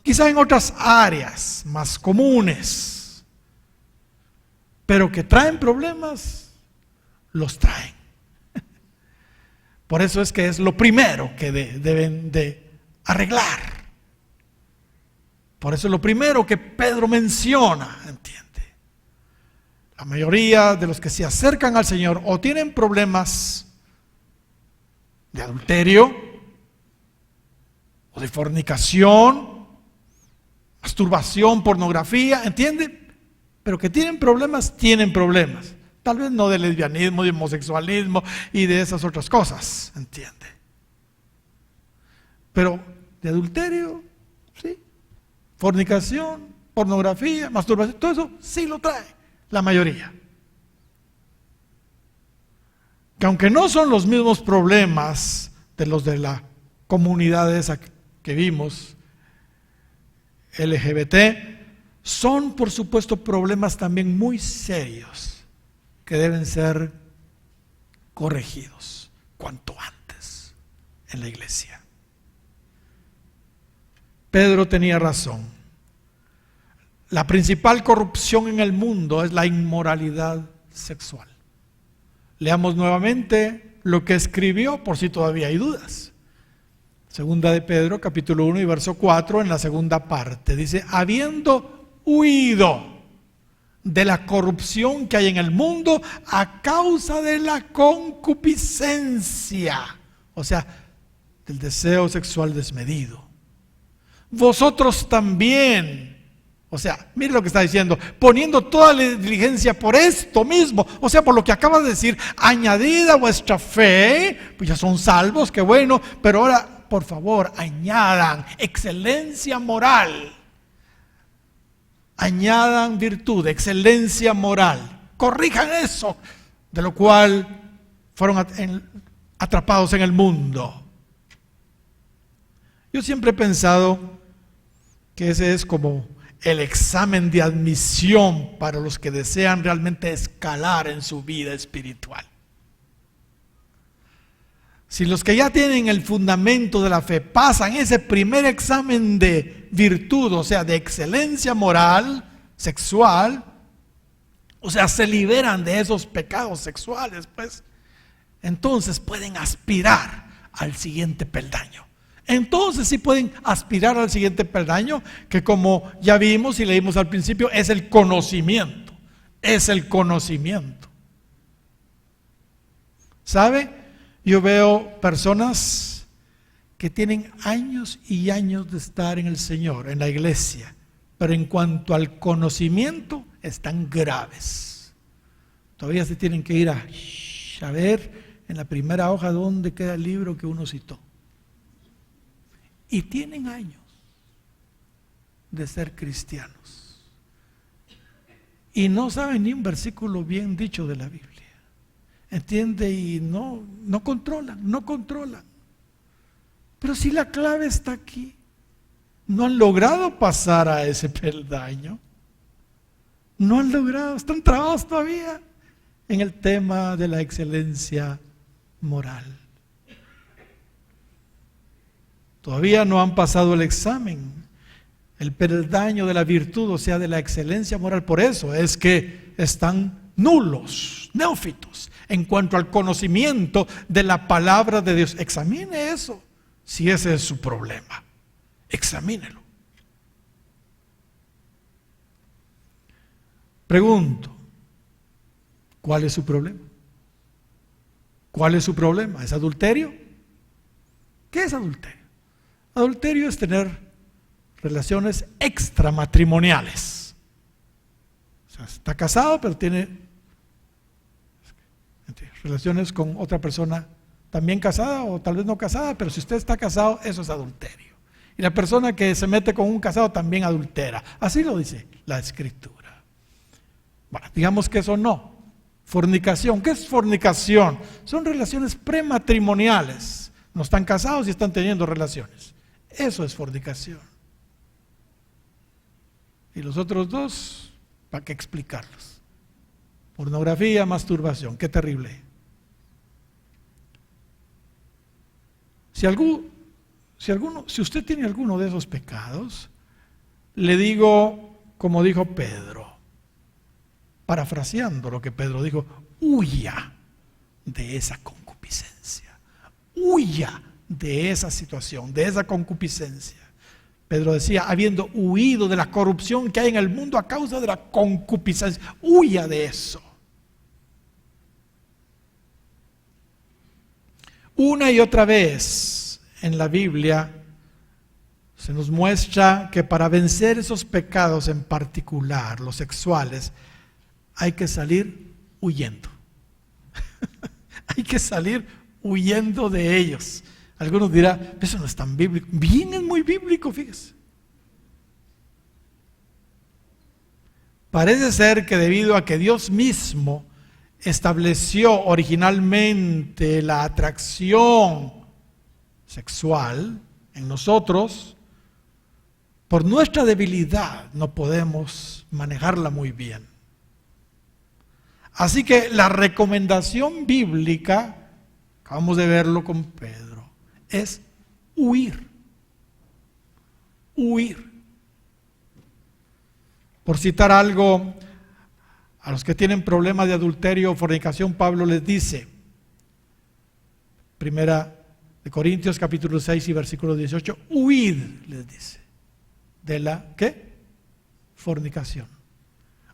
Quizá en otras áreas más comunes, pero que traen problemas, los traen. Por eso es que es lo primero que deben de arreglar. Por eso es lo primero que Pedro menciona, ¿entiende? La mayoría de los que se acercan al Señor o tienen problemas de adulterio o de fornicación, masturbación, pornografía, ¿entiende? Pero que tienen problemas, tienen problemas. Tal vez no de lesbianismo, de homosexualismo y de esas otras cosas, ¿entiende? Pero de adulterio, sí, fornicación, pornografía, masturbación, todo eso sí lo trae la mayoría. Que aunque no son los mismos problemas de los de la comunidad esa que vimos, LGBT, son por supuesto problemas también muy serios que deben ser corregidos cuanto antes en la iglesia. Pedro tenía razón. La principal corrupción en el mundo es la inmoralidad sexual. Leamos nuevamente lo que escribió por si todavía hay dudas. Segunda de Pedro, capítulo 1 y verso 4, en la segunda parte, dice: habiendo huido de la corrupción que hay en el mundo a causa de la concupiscencia, o sea, del deseo sexual desmedido. Vosotros también, o sea, mire lo que está diciendo, poniendo toda la diligencia por esto mismo, o sea, por lo que acaba de decir, añadida vuestra fe, pues ya son salvos, qué bueno, pero ahora, por favor, añadan excelencia moral. Añadan virtud, excelencia moral, corrijan eso, de lo cual fueron atrapados en el mundo. Yo siempre he pensado que ese es como el examen de admisión para los que desean realmente escalar en su vida espiritual. Si los que ya tienen el fundamento de la fe pasan ese primer examen de virtud, o sea, de excelencia moral, sexual, o sea, se liberan de esos pecados sexuales, pues, entonces pueden aspirar al siguiente peldaño. Entonces sí pueden aspirar al siguiente peldaño, que como ya vimos y leímos al principio, es el conocimiento es el conocimiento. ¿Sabe? Yo veo personas que tienen años y años de estar en el Señor, en la iglesia, pero en cuanto al conocimiento están graves. Todavía se tienen que ir a ver en la primera hoja dónde queda el libro que uno citó. Y tienen años de ser cristianos y no saben ni un versículo bien dicho de la Biblia. ¿Entiende? Y no controlan. Pero si la clave está aquí, no han logrado pasar a ese peldaño. No han logrado, están trabados todavía en el tema de la excelencia moral. Todavía no han pasado el examen, el peldaño de la virtud, o sea, de la excelencia moral. Por eso es que están nulos, neófitos, en cuanto al conocimiento de la palabra de Dios. Examine eso, si ese es su problema. Examínelo. Pregunto, ¿cuál es su problema? ¿Cuál es su problema? ¿Es adulterio? ¿Qué es adulterio? Adulterio es tener relaciones extramatrimoniales. O sea, está casado, pero tiene relaciones con otra persona también casada o tal vez no casada, pero si usted está casado, eso es adulterio. Y la persona que se mete con un casado también adultera. Así lo dice la Escritura. Bueno, digamos que eso no. Fornicación. ¿Qué es fornicación? Son relaciones prematrimoniales. No están casados y están teniendo relaciones. Eso es fornicación. Y los otros dos, ¿para qué explicarlos? Pornografía, masturbación. Qué terrible. Si usted tiene alguno de esos pecados, le digo, como dijo Pedro, parafraseando lo que Pedro dijo, huya de esa concupiscencia, huya de esa situación, de esa concupiscencia. Pedro decía, habiendo huido de la corrupción que hay en el mundo a causa de la concupiscencia, huya de eso. Una y otra vez en la Biblia se nos muestra que para vencer esos pecados, en particular los sexuales, hay que salir huyendo. Hay que salir huyendo de ellos. Algunos dirán, eso no es tan bíblico. Bien, es muy bíblico, fíjese. Parece ser que debido a que Dios mismo estableció originalmente la atracción sexual en nosotros, por nuestra debilidad no podemos manejarla muy bien. Así que la recomendación bíblica, acabamos de verlo con Pedro, es huir. Huir. Por citar algo, a los que tienen problemas de adulterio o fornicación, Pablo les dice, Primera de Corintios capítulo 6 y versículo 18, huid, les dice, de la, ¿qué? Fornicación.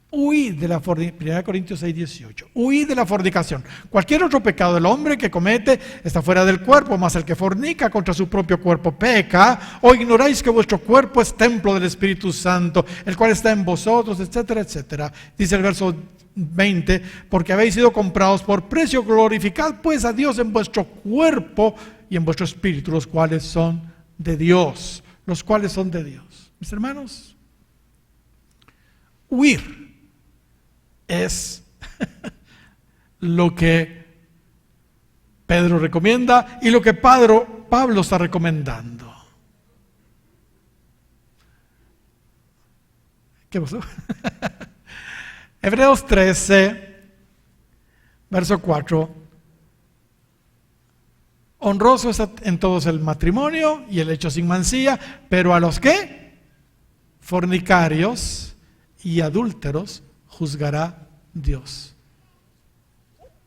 Huid de la fornicación, 1 Corintios 6, 18. Huid de la fornicación. Cualquier otro pecado del hombre que comete está fuera del cuerpo, mas el que fornica contra su propio cuerpo peca. ¿O ignoráis que vuestro cuerpo es templo del Espíritu Santo, el cual está en vosotros, etcétera, etcétera? Dice el verso 20, porque habéis sido comprados por precio, glorificad pues a Dios en vuestro cuerpo y en vuestro espíritu, los cuales son de Dios. Los cuales son de Dios. Mis hermanos, huir es lo que Pedro recomienda y lo que Pablo está recomendando. ¿Qué pasó? Hebreos 13, verso 4. Honroso es en todos el matrimonio y el hecho sin mancilla, pero a los que fornicarios y adúlteros juzgará Dios.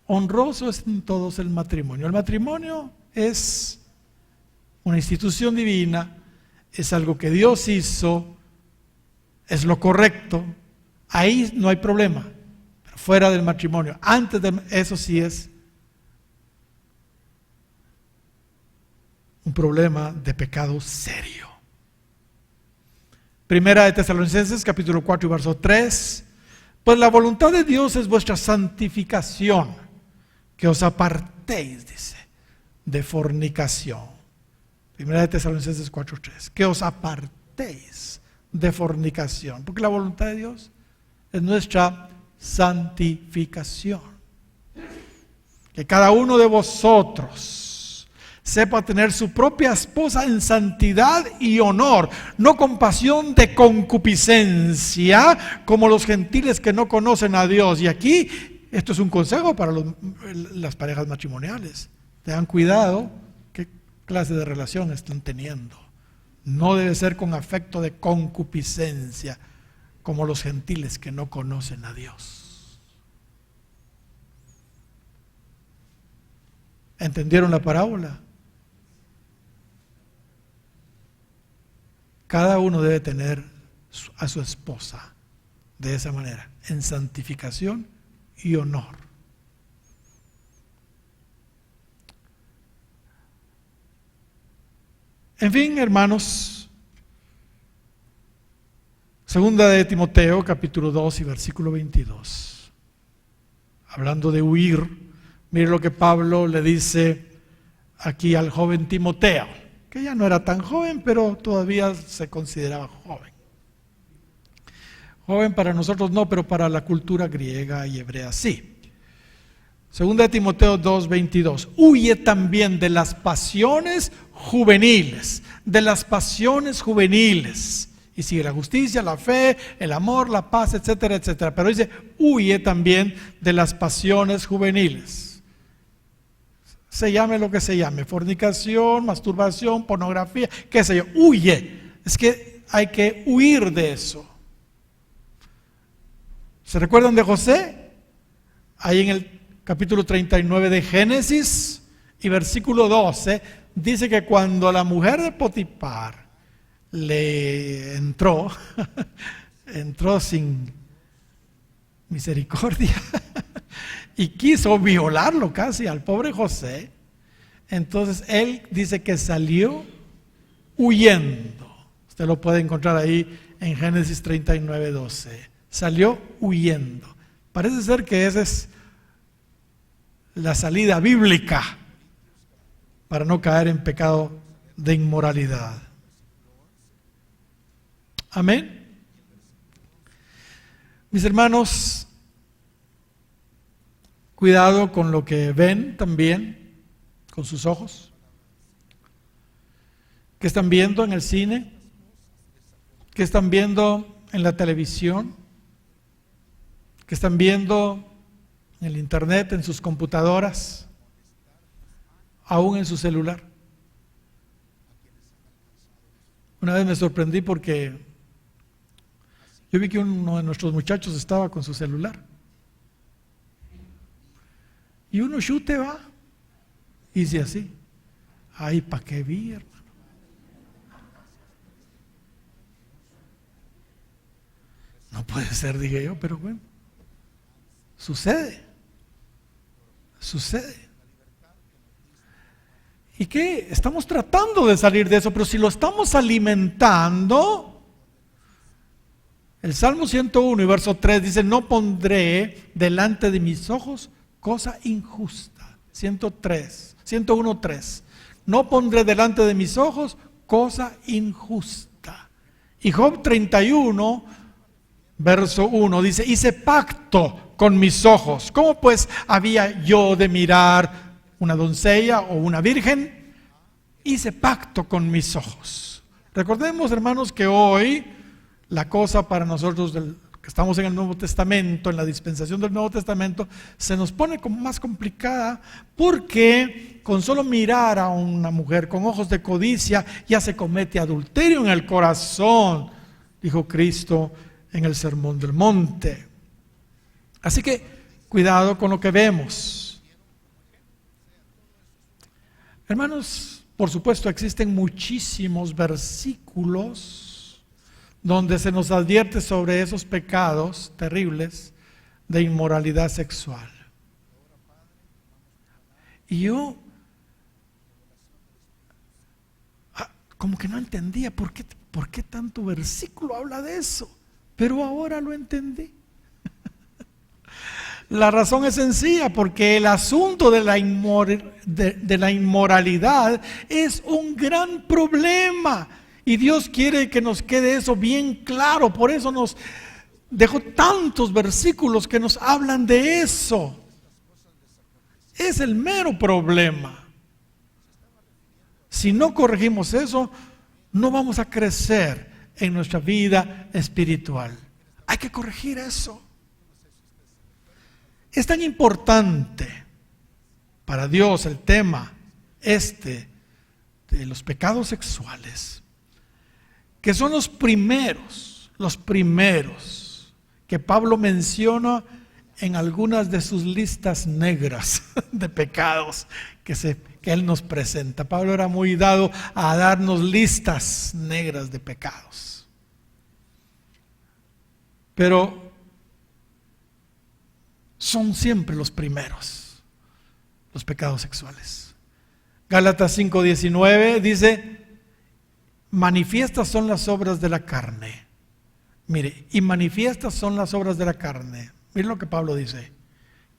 Honroso es en todos el matrimonio. El matrimonio es una institución divina, es algo que Dios hizo, es lo correcto. Ahí no hay problema. fuera del matrimonio. Antes de eso sí es un problema de pecado serio. Primera de Tesalonicenses, capítulo 4 y verso 3. Pues la voluntad de Dios es vuestra santificación, que os apartéis, dice, de fornicación. Primera de Tesalonicenses 4:3. Que os apartéis de fornicación, porque la voluntad de Dios es nuestra santificación. Que cada uno de vosotros sepa tener su propia esposa en santidad y honor, no con pasión de concupiscencia, como los gentiles que no conocen a Dios. Y aquí, esto es un consejo para las parejas matrimoniales. Tengan cuidado qué clase de relación están teniendo. No debe ser con afecto de concupiscencia, como los gentiles que no conocen a Dios. ¿Entendieron la parábola? Cada uno debe tener a su esposa de esa manera, en santificación y honor. En fin, hermanos, segunda de Timoteo, capítulo 2 y versículo 22. Hablando de huir, mire lo que Pablo le dice aquí al joven Timoteo, que ya no era tan joven, pero todavía se consideraba joven. Joven para nosotros no, pero para la cultura griega y hebrea sí. Segunda de Timoteo 2:22. Huye también de las pasiones juveniles, de las pasiones juveniles. Y sigue la justicia, la fe, el amor, la paz, etcétera, etcétera. Pero dice, huye también de las pasiones juveniles. Se llame lo que se llame, fornicación, masturbación, pornografía, qué sé yo, huye. Es que hay que huir de eso. ¿Se recuerdan de José? Ahí en el capítulo 39 de Génesis y versículo 12, dice que cuando la mujer de Potifar le entró sin misericordia y quiso violarlo casi al pobre José, entonces él dice que salió huyendo. Usted lo puede encontrar ahí en Génesis 39:12. Salió huyendo. Parece ser que esa es la salida bíblica para no caer en pecado de inmoralidad. Amén. Mis hermanos, cuidado con lo que ven también con sus ojos. ¿Qué están viendo en el cine? ¿Qué están viendo en la televisión? ¿Qué están viendo en el internet, en sus computadoras, aún en su celular? Una vez me sorprendí porque yo vi que uno de nuestros muchachos estaba con su celular. Y uno chute va, y dice así, ay, ¿para qué vi, hermano? No puede ser, dije yo, pero bueno, sucede. ¿Y qué? Estamos tratando de salir de eso, pero si lo estamos alimentando, el Salmo 101 y verso 3 dice, no pondré delante de mis ojos cosa injusta. 101:3. No pondré delante de mis ojos cosa injusta. Y Job 31, verso 1 dice, hice pacto con mis ojos. ¿Cómo pues había yo de mirar una doncella o una virgen? Hice pacto con mis ojos. Recordemos, hermanos, que hoy la cosa para nosotros que estamos en el Nuevo Testamento, en la dispensación del Nuevo Testamento, se nos pone como más complicada, porque con solo mirar a una mujer con ojos de codicia ya se comete adulterio en el corazón, dijo Cristo en el Sermón del Monte. Así que cuidado con lo que vemos. Hermanos, por supuesto existen muchísimos versículos donde se nos advierte sobre esos pecados terribles de inmoralidad sexual. Y yo como que no entendía por qué tanto versículo habla de eso, pero ahora lo entendí. La razón es sencilla, porque el asunto de la inmoralidad es un gran problema y Dios quiere que nos quede eso bien claro. Por eso nos dejó tantos versículos que nos hablan de eso. Es el mero problema. Si no corregimos eso, no vamos a crecer en nuestra vida espiritual. Hay que corregir eso. Es tan importante para Dios el tema de los pecados sexuales, que son los primeros que Pablo menciona en algunas de sus listas negras de pecados que él nos presenta. Pablo era muy dado a darnos listas negras de pecados. Pero son siempre los primeros, los pecados sexuales. Gálatas 5:19 dice: manifiestas son las obras de la carne. Mire, y manifiestas son las obras de la carne. Mire lo que Pablo dice.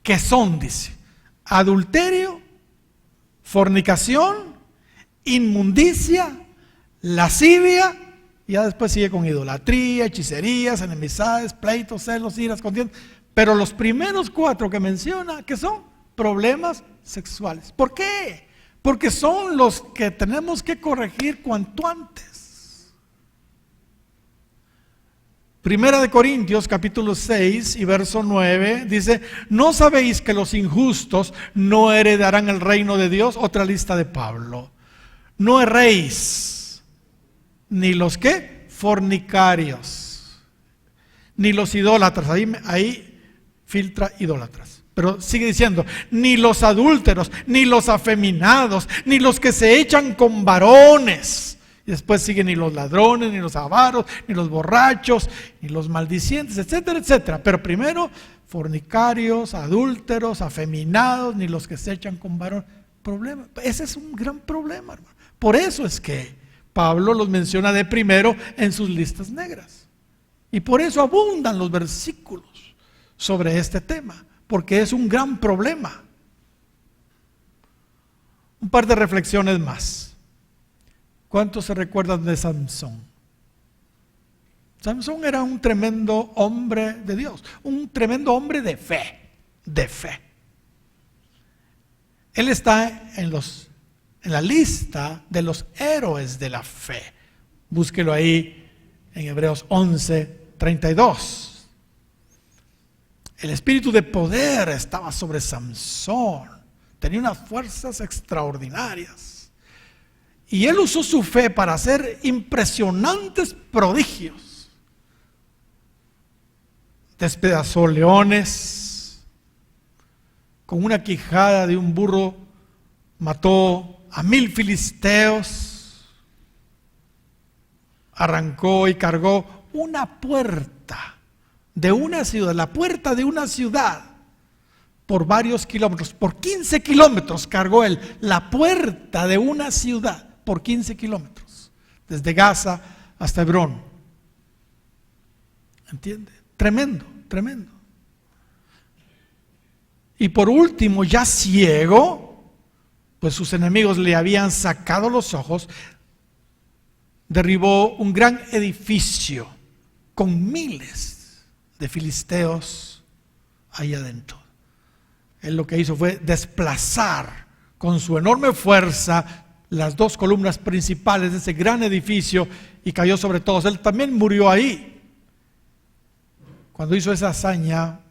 Que son, dice, adulterio, fornicación, inmundicia, lascivia, y ya después sigue con idolatría, hechicerías, enemistades, pleitos, celos, iras, contiendas. Pero los primeros 4 que menciona, ¿qué son? Problemas sexuales. ¿Por qué? Porque son los que tenemos que corregir cuanto antes. Primera de Corintios capítulo 6 y verso 9 dice: ¿no sabéis que los injustos no heredarán el reino de Dios? Otra lista de Pablo. No erréis, ni los que fornicarios, ni los idólatras. Ahí filtra idólatras. Pero sigue diciendo: ni los adúlteros, ni los afeminados, ni los que se echan con varones. Y después siguen: ni los ladrones, ni los avaros, ni los borrachos, ni los maldicientes, etcétera, etcétera. Pero primero, fornicarios, adúlteros, afeminados, ni los que se echan con varones. Problema. Ese es un gran problema, hermano. Por eso es que Pablo los menciona de primero en sus listas negras. Y por eso abundan los versículos sobre este tema, porque es un gran problema. Un par de reflexiones más. ¿Cuántos se recuerdan de Samson? Samson era un tremendo hombre de Dios, un tremendo hombre de fe, Él está en la lista de los héroes de la fe. Búsquelo ahí en Hebreos 11:32. El espíritu de poder estaba sobre Samson. Tenía unas fuerzas extraordinarias. Y él usó su fe para hacer impresionantes prodigios. Despedazó leones. Con una quijada de un burro mató a 1000 filisteos. Arrancó y cargó una puerta de una ciudad, la puerta de una ciudad, por varios kilómetros, por 15 kilómetros cargó él la puerta de una ciudad, por 15 kilómetros, desde Gaza hasta Hebrón. ¿Entiende? Tremendo, tremendo. Y por último, ya ciego, pues sus enemigos le habían sacado los ojos, derribó un gran edificio con miles de filisteos ahí adentro. Él lo que hizo fue desplazar con su enorme fuerza las 2 columnas principales de ese gran edificio y cayó sobre todos. Él también murió ahí. Cuando hizo esa hazaña,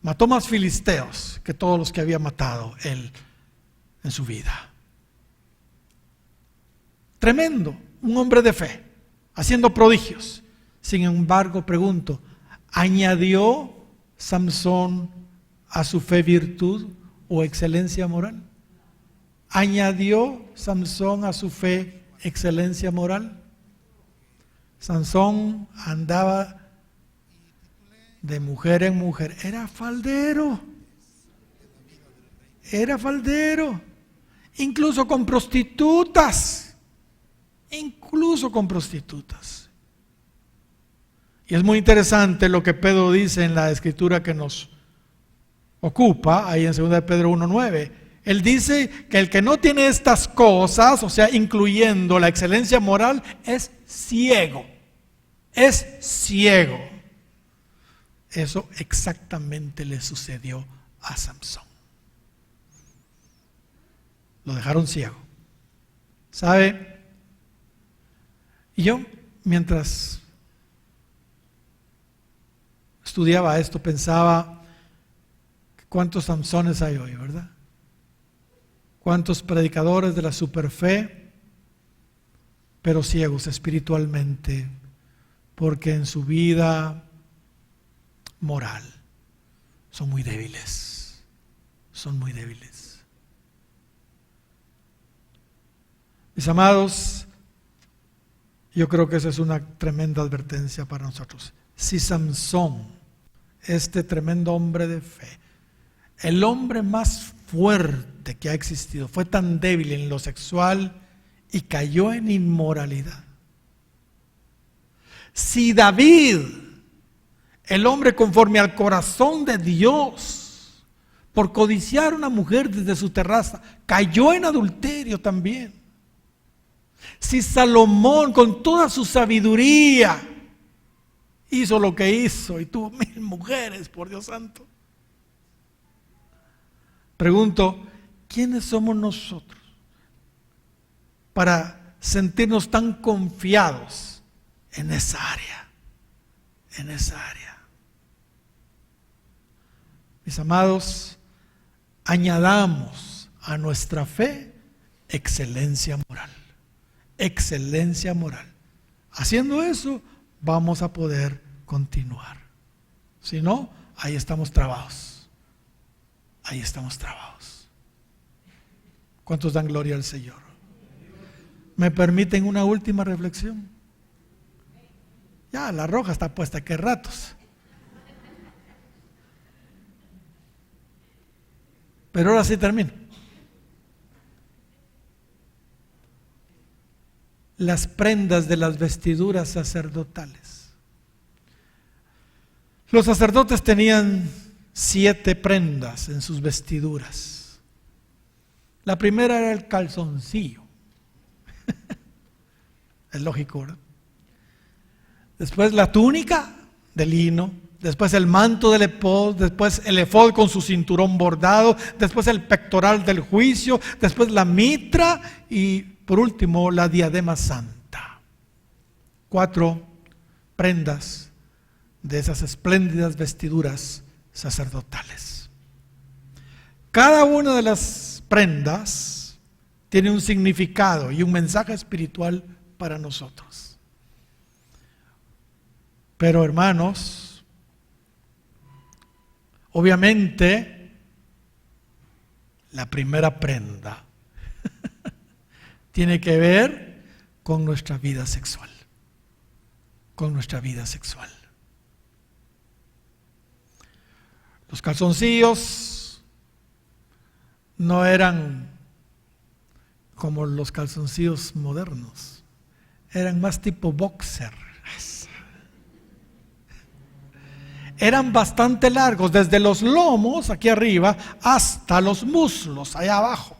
mató más filisteos que todos los que había matado él en su vida. Tremendo, un hombre de fe, haciendo prodigios. Sin embargo, pregunto, ¿añadió Samson a su fe virtud o excelencia moral? ¿Añadió Samson a su fe excelencia moral? Samson andaba de mujer en mujer. Era faldero. Era faldero. Incluso con prostitutas. Incluso con prostitutas. Y es muy interesante lo que Pedro dice en la escritura que nos ocupa, ahí en 2 de Pedro 1:9. Él dice que el que no tiene estas cosas, o sea, incluyendo la excelencia moral, es ciego. Es ciego. Eso exactamente le sucedió a Samson. Lo dejaron ciego. ¿Sabe? Y yo, mientras estudiaba esto, pensaba, ¿cuántos Samsones hay hoy, verdad? ¿Cuántos predicadores de la superfe, pero ciegos espiritualmente, porque en su vida moral son muy débiles, son muy débiles. Mis amados, yo creo que esa es una tremenda advertencia para nosotros. Si Samsón, este tremendo hombre de fe, el hombre más fuerte que ha existido, fue tan débil en lo sexual y cayó en inmoralidad. Si David, el hombre conforme al corazón de Dios, por codiciar a una mujer desde su terraza, cayó en adulterio también. Si Salomón, con toda su sabiduría, hizo lo que hizo y tuvo 1000 mujeres, por Dios santo. Pregunto, ¿quiénes somos nosotros para sentirnos tan confiados en esa área? En esa área. Mis amados, añadamos a nuestra fe excelencia moral. Excelencia moral. Haciendo eso, vamos a poder continuar. Si no, ahí estamos trabados. Ahí estamos trabados. ¿Cuántos dan gloria al Señor? ¿Me permiten una última reflexión? Ya, la roja está puesta, ¿qué ratos? Pero ahora sí termino. Las prendas de las vestiduras sacerdotales. Los sacerdotes tenían 7 prendas en sus vestiduras. La primera era el calzoncillo. Es lógico, ¿verdad? Después la túnica de lino, después el manto del efod, después el efod con su cinturón bordado, después el pectoral del juicio, después la mitra y por último la diadema santa. 4 prendas de esas espléndidas vestiduras sacerdotales. Cada una de las prendas tiene un significado y un mensaje espiritual para nosotros. Pero hermanos, obviamente la primera prenda tiene que ver con nuestra vida sexual. Con nuestra vida sexual. Los calzoncillos no eran como los calzoncillos modernos, eran más tipo boxer. Eran bastante largos, desde los lomos aquí arriba hasta los muslos allá abajo.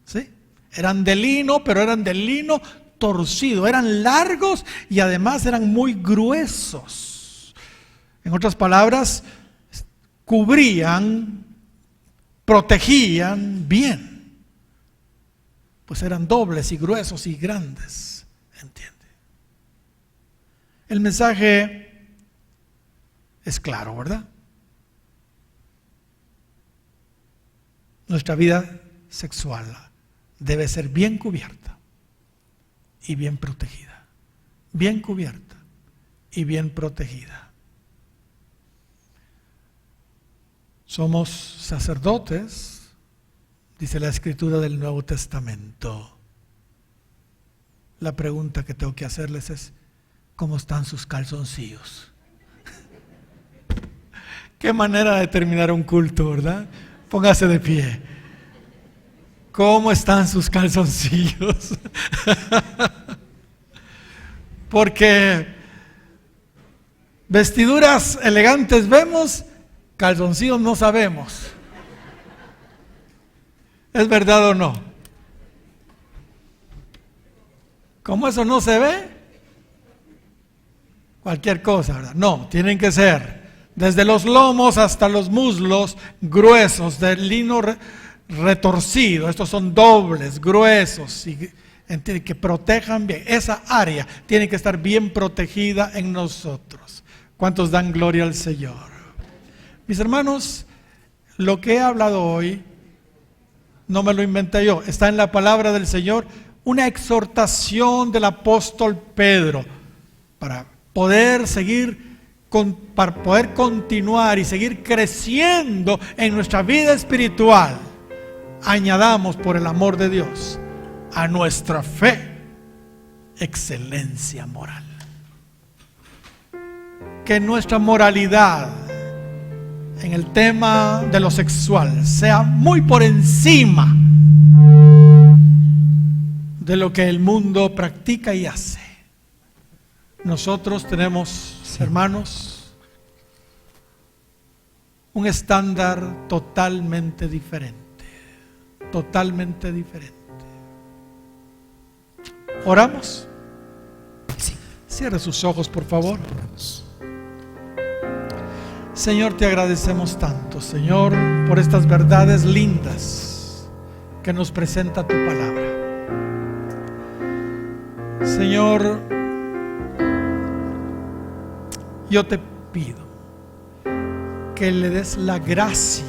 ¿Sí? Eran de lino, pero eran de lino torcido, eran largos y además eran muy gruesos. En otras palabras, cubrían, protegían bien, pues eran dobles y gruesos y grandes, ¿entiende? El mensaje es claro, ¿verdad? Nuestra vida sexual debe ser bien cubierta y bien protegida, bien cubierta y bien protegida. Somos sacerdotes, dice la Escritura del Nuevo Testamento. La pregunta que tengo que hacerles es, ¿cómo están sus calzoncillos? Qué manera de terminar un culto, ¿verdad? Póngase de pie. ¿Cómo están sus calzoncillos? Porque vestiduras elegantes vemos, calzoncillos no sabemos. ¿Es verdad o no? ¿Cómo eso no se ve? Cualquier cosa, ¿verdad? No, tienen que ser desde los lomos hasta los muslos gruesos, de lino retorcido. Estos son dobles, gruesos y que protejan bien. Esa área tiene que estar bien protegida en nosotros. ¿Cuántos dan gloria al Señor? Mis hermanos, lo que he hablado hoy no me lo inventé yo, está en la palabra del Señor, una exhortación del apóstol Pedro para poder seguir, para poder continuar y seguir creciendo en nuestra vida espiritual. Añadamos, por el amor de Dios, a nuestra fe excelencia moral. Que nuestra moralidad en el tema de lo sexual sea muy por encima de lo que el mundo practica y hace. Nosotros tenemos, hermanos, un estándar totalmente diferente. Totalmente diferente. ¿Oramos? Sí. Cierre sus ojos, por favor. Señor, te agradecemos tanto, Señor, por estas verdades lindas que nos presenta tu palabra. Señor, yo te pido que le des la gracia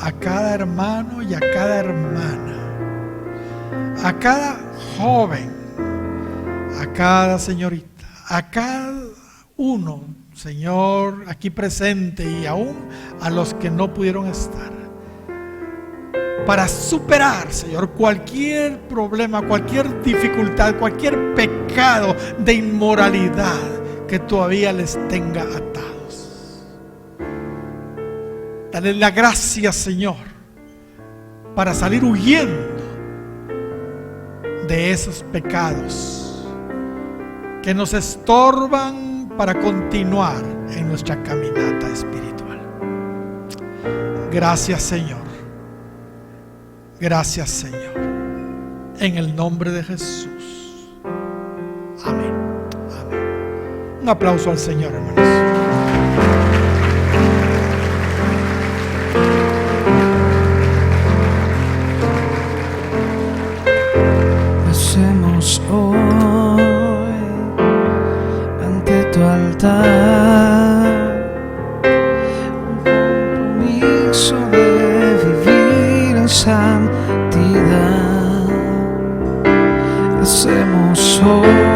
a cada hermano y a cada hermana, a cada joven, a cada señorita, a cada uno, Señor, aquí presente, y aún a los que no pudieron estar, para superar, Señor, cualquier problema, cualquier dificultad, cualquier pecado de inmoralidad que todavía les tenga atados. Dale la gracia, Señor, para salir huyendo de esos pecados que nos estorban para continuar en nuestra caminata espiritual. Gracias, Señor. Gracias, Señor. En el nombre de Jesús. Amén. Amén. Un aplauso al Señor, hermanos. Hacemos hoy ante tu altar un compromiso de vivir en santidad. Hacemos hoy